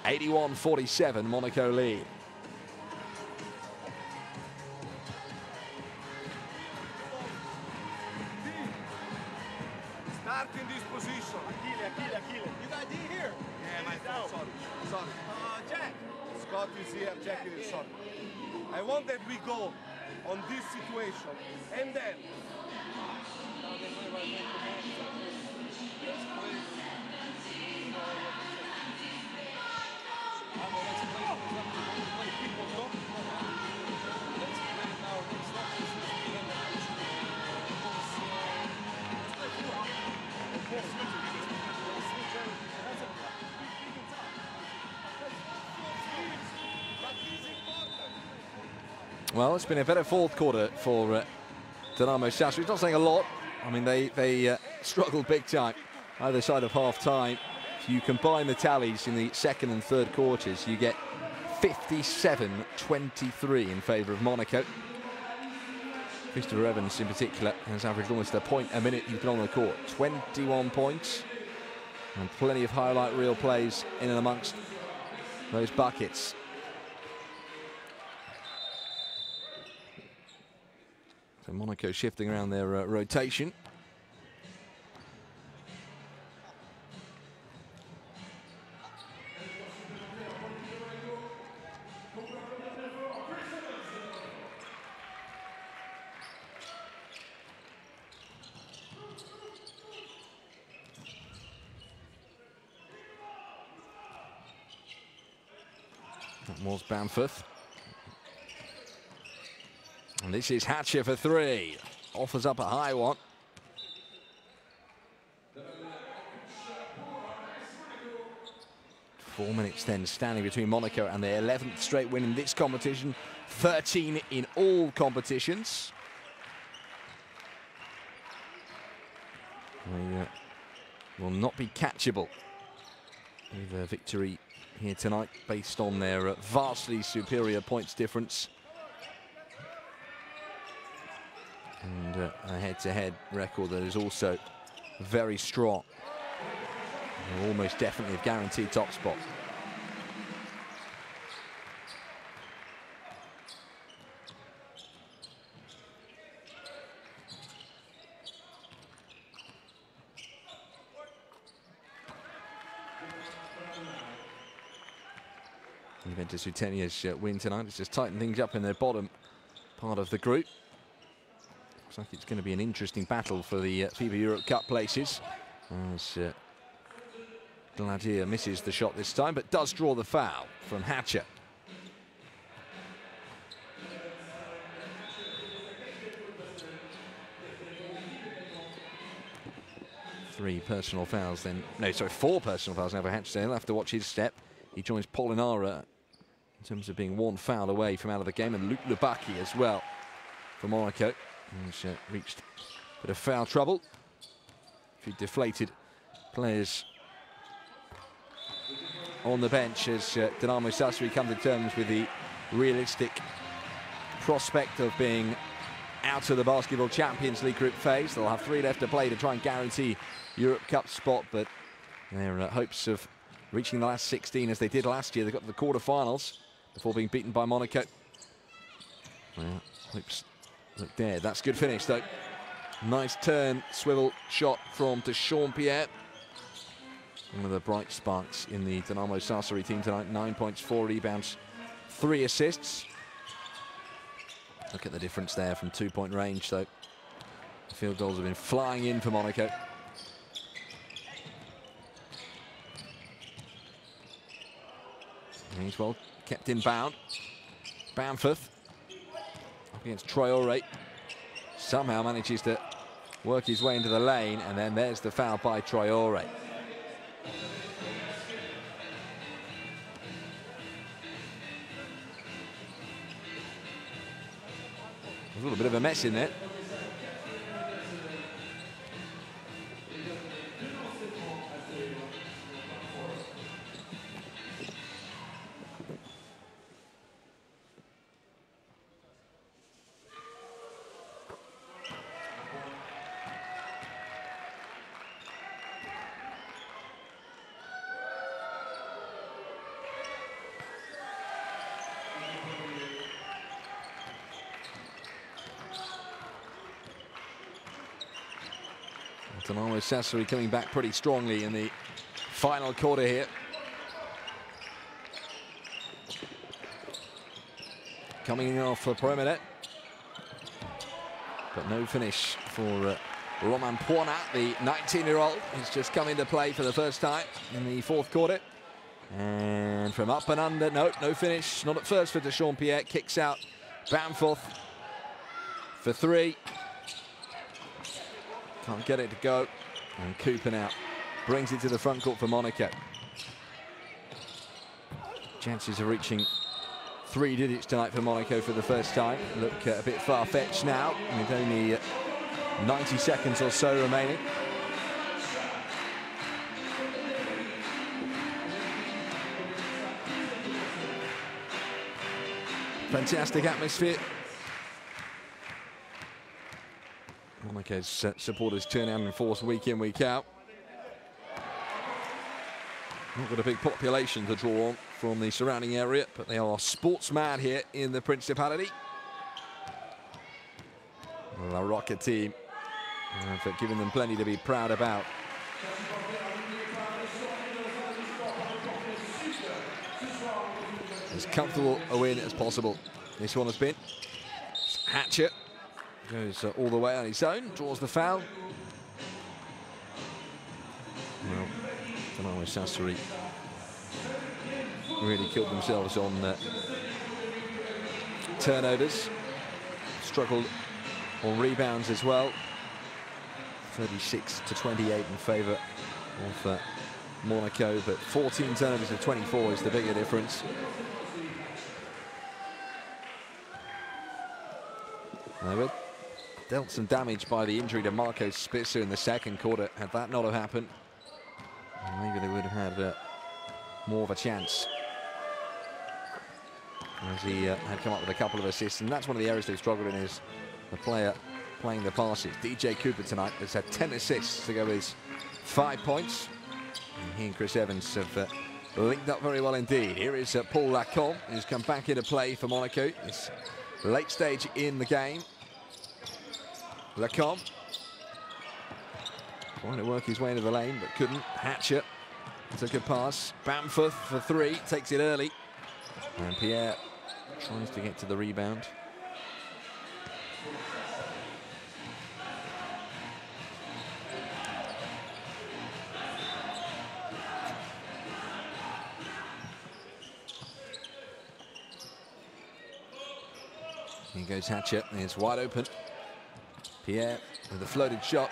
81-47, Monaco lead. Start in this position. Achille. You got D here? Yeah, my fault. Sorry. Jack. Scott is here. Jack is sorry. I want that we go on this situation, and then. Well, it's been a better fourth quarter for Dinamo Sassari. It's not saying a lot. I mean, they struggled big time either side of half-time. If you combine the tallies in the second and third quarters, you get 57-23 in favour of Monaco. Christopher Evans, in particular, has averaged almost a point a minute he's been on the court. 21 points and plenty of highlight reel plays in and amongst those buckets. So Monaco shifting around their rotation. That was Bamforth. And this is Hatcher for three. Offers up a high one. Four minutes then standing between Monaco and their 11th straight win in this competition. 13 in all competitions. They will not be catchable with a victory here tonight based on their vastly superior points difference. And a head-to-head record that is also very strong. They'll almost definitely have guaranteed top spot. Juventus Utenia's win tonight has just tightened things up in their bottom part of the group. Looks like it's going to be an interesting battle for the FIBA Europe Cup places, as Gladier misses the shot this time, but does draw the foul from Hatcher. Four personal fouls now for Hatcher. He'll have to watch his step. He joins Pollinara in terms of being one foul away from out of the game, and Luke Lubaki as well for Monaco. He's reached a bit of foul trouble. A few deflated players on the bench as Dinamo Sassari come to terms with the realistic prospect of being out of the Basketball Champions League group phase. They'll have 3 left to play to try and guarantee Europe Cup spot, but their hopes of reaching the last 16 as they did last year. They got to the quarterfinals before being beaten by Monaco. Well, hopes look dead. That's a good finish though. Nice turn, swivel shot from Dechampierre. One of the bright sparks in the Dinamo Sassari team tonight. 9 points, 4 rebounds, 3 assists. Look at the difference there from 2-point range though. The field goals have been flying in for Monaco. He's well kept in bound. Bamforth up against Traore. Somehow manages to work his way into the lane, and then there's the foul by Traore. A little bit of a mess in there. Dinamo Sassari coming back pretty strongly in the final quarter here. Coming in off the perimeter, but no finish for Roman Puona, the 19-year-old. He's just come into play for the first time in the fourth quarter. And from up and under, no finish. Not at first for Dechampierre. Kicks out Bamforth for 3. Can't get it to go, and Cooper now brings it to the front court for Monaco. Chances of reaching three digits tonight for Monaco for the first time. Look a bit far-fetched now, with only 90 seconds or so remaining. Fantastic atmosphere. Monaco's supporters turn out in force week in, week out. Not got a big population to draw on from the surrounding area, but they are sports mad here in the Principality. La Rocca team have given them plenty to be proud about. As comfortable a win as possible. This one has been. Hatcher goes all the way on his own, draws the foul. Well, Dinamo Sassari really killed themselves on turnovers. Struggled on rebounds as well. 36 to 28 in favour of Monaco, but 14 turnovers to 24 is the bigger difference. They were dealt some damage by the injury to Marco Spitzer in the second quarter. Had that not have happened, maybe they would have had more of a chance, as he had come up with a couple of assists. And that's one of the areas they've struggled in, is the player playing the passes. DJ Cooper tonight has had 10 assists to go with his 5 points. And he and Chris Evans have linked up very well indeed. Here is Paul Lacombe, who's come back into play for Monaco. It's late stage in the game. Lacombe trying to work his way into the lane, but couldn't. Hatcher took a pass. Bamforth for three, takes it early. And Pierre tries to get to the rebound. Here goes Hatcher, it's wide open. Pierre with a floated shot.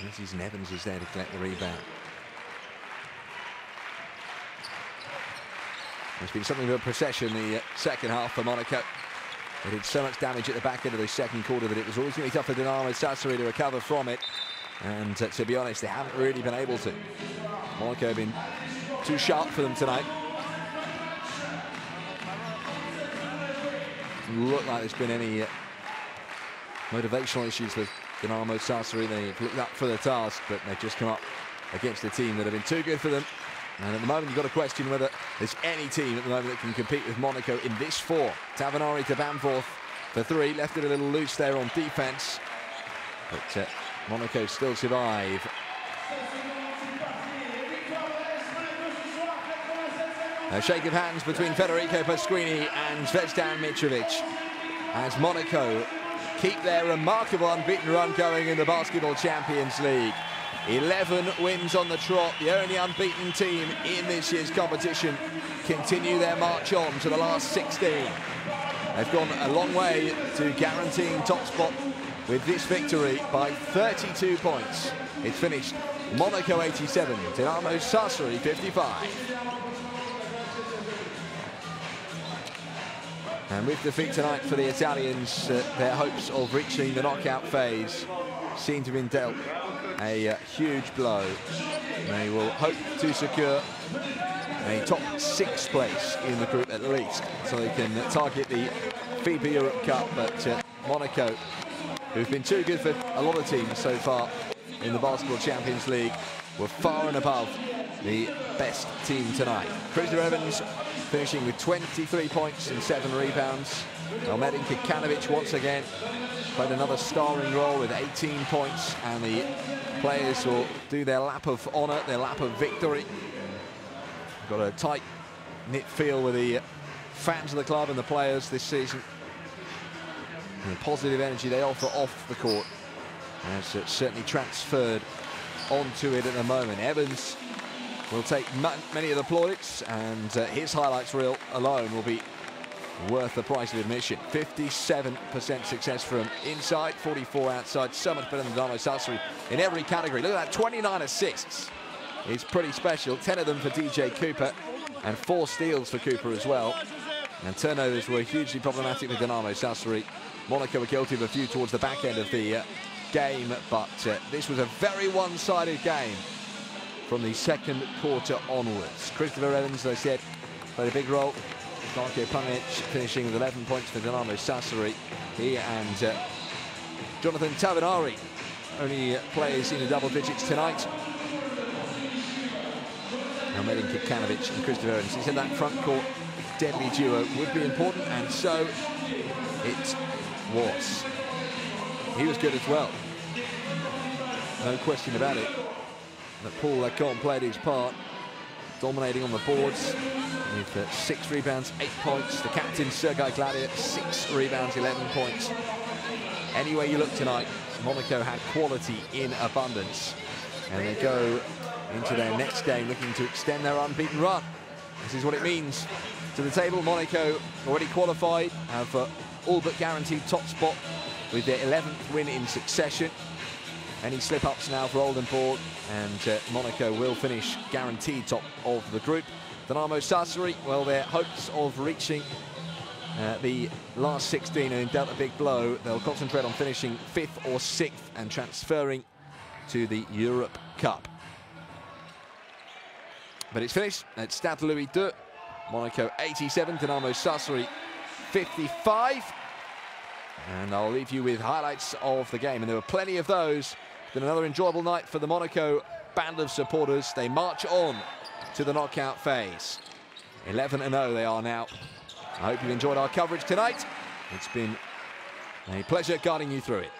This is Evans is there to collect the rebound. There's been something of a procession the second half for Monaco. They did so much damage at the back end of the second quarter that it was always going to be tough for Dinamo Sassari to recover from it. And to be honest, they haven't really been able to. Monaco have been too sharp for them tonight. Doesn't look like there's been any motivational issues with Dinamo Sassari. They've looked up for the task, but they've just come up against a team that have been too good for them. And at the moment, you've got to question whether there's any team at the moment that can compete with Monaco in this four. Tavanari to Bamforth for three, left it a little loose there on defense. But Monaco still survive. A shake of hands between Federico Pasquini and Zvezdan Mitrovic as Monaco keep their remarkable unbeaten run going in the Basketball Champions League. 11 wins on the trot, the only unbeaten team in this year's competition, continue their march on to the last 16. They've gone a long way to guaranteeing top spot with this victory by 32 points. It's finished Monaco 87, Dinamo Sassari 55. And with defeat tonight for the Italians, their hopes of reaching the knockout phase seem to have been dealt a huge blow. They will hope to secure a top 6 place in the group at least, so they can target the FIBA Europe Cup. But Monaco, who've been too good for a lot of teams so far in the Basketball Champions League, were far and above the best team tonight. Chris Evans finishing with 23 points and 7 rebounds. Elmedin Kikanovic once again played another starring role with 18 points, and the players will do their lap of honour, their lap of victory. Got a tight-knit feel with the fans of the club and the players this season. And the positive energy they offer off the court has certainly transferred onto it at the moment. Evans will take many of the plaudits, and his highlights reel alone will be worth the price of admission. 57% success from inside, 44 outside. So much better than Dinamo Sassari in every category. Look at that, 29 assists. It's pretty special. 10 of them for DJ Cooper. and 4 steals for Cooper as well. And turnovers were hugely problematic for Dinamo Sassari. Monaco were guilty of a few towards the back end of the game, but this was a very one-sided game from the second quarter onwards. Christopher Evans, as I said, played a big role. Darko Panic finishing with 11 points for Dinamo Sassari. He and Jonathan Tavinari, only players in the double digits tonight. Now Medin Kikanovic and Christopher Evans. He said that front court deadly duo would be important, and so it was. He was good as well. No question about it. But Paul Lacan played his part, dominating on the boards with 6 rebounds, 8 points. The captain, Sergei Gladia, 6 rebounds, 11 points. Any way you look tonight, Monaco had quality in abundance. And they go into their next game looking to extend their unbeaten run. This is what it means to the table. Monaco already qualified, have all but guaranteed top spot with their 11th win in succession. Any slip-ups now for Oldenburg, and Monaco will finish guaranteed top of the group. Dinamo Sassari, well, their hopes of reaching the last 16 and dealt a big blow. They'll concentrate on finishing 5th or 6th and transferring to the Europe Cup. But it's finished at Stade Louis II. Monaco 87, Dinamo Sassari 55. And I'll leave you with highlights of the game, and there were plenty of those. It's been another enjoyable night for the Monaco band of supporters. They march on to the knockout phase. 11-0 they are now. I hope you've enjoyed our coverage tonight. It's been a pleasure guiding you through it.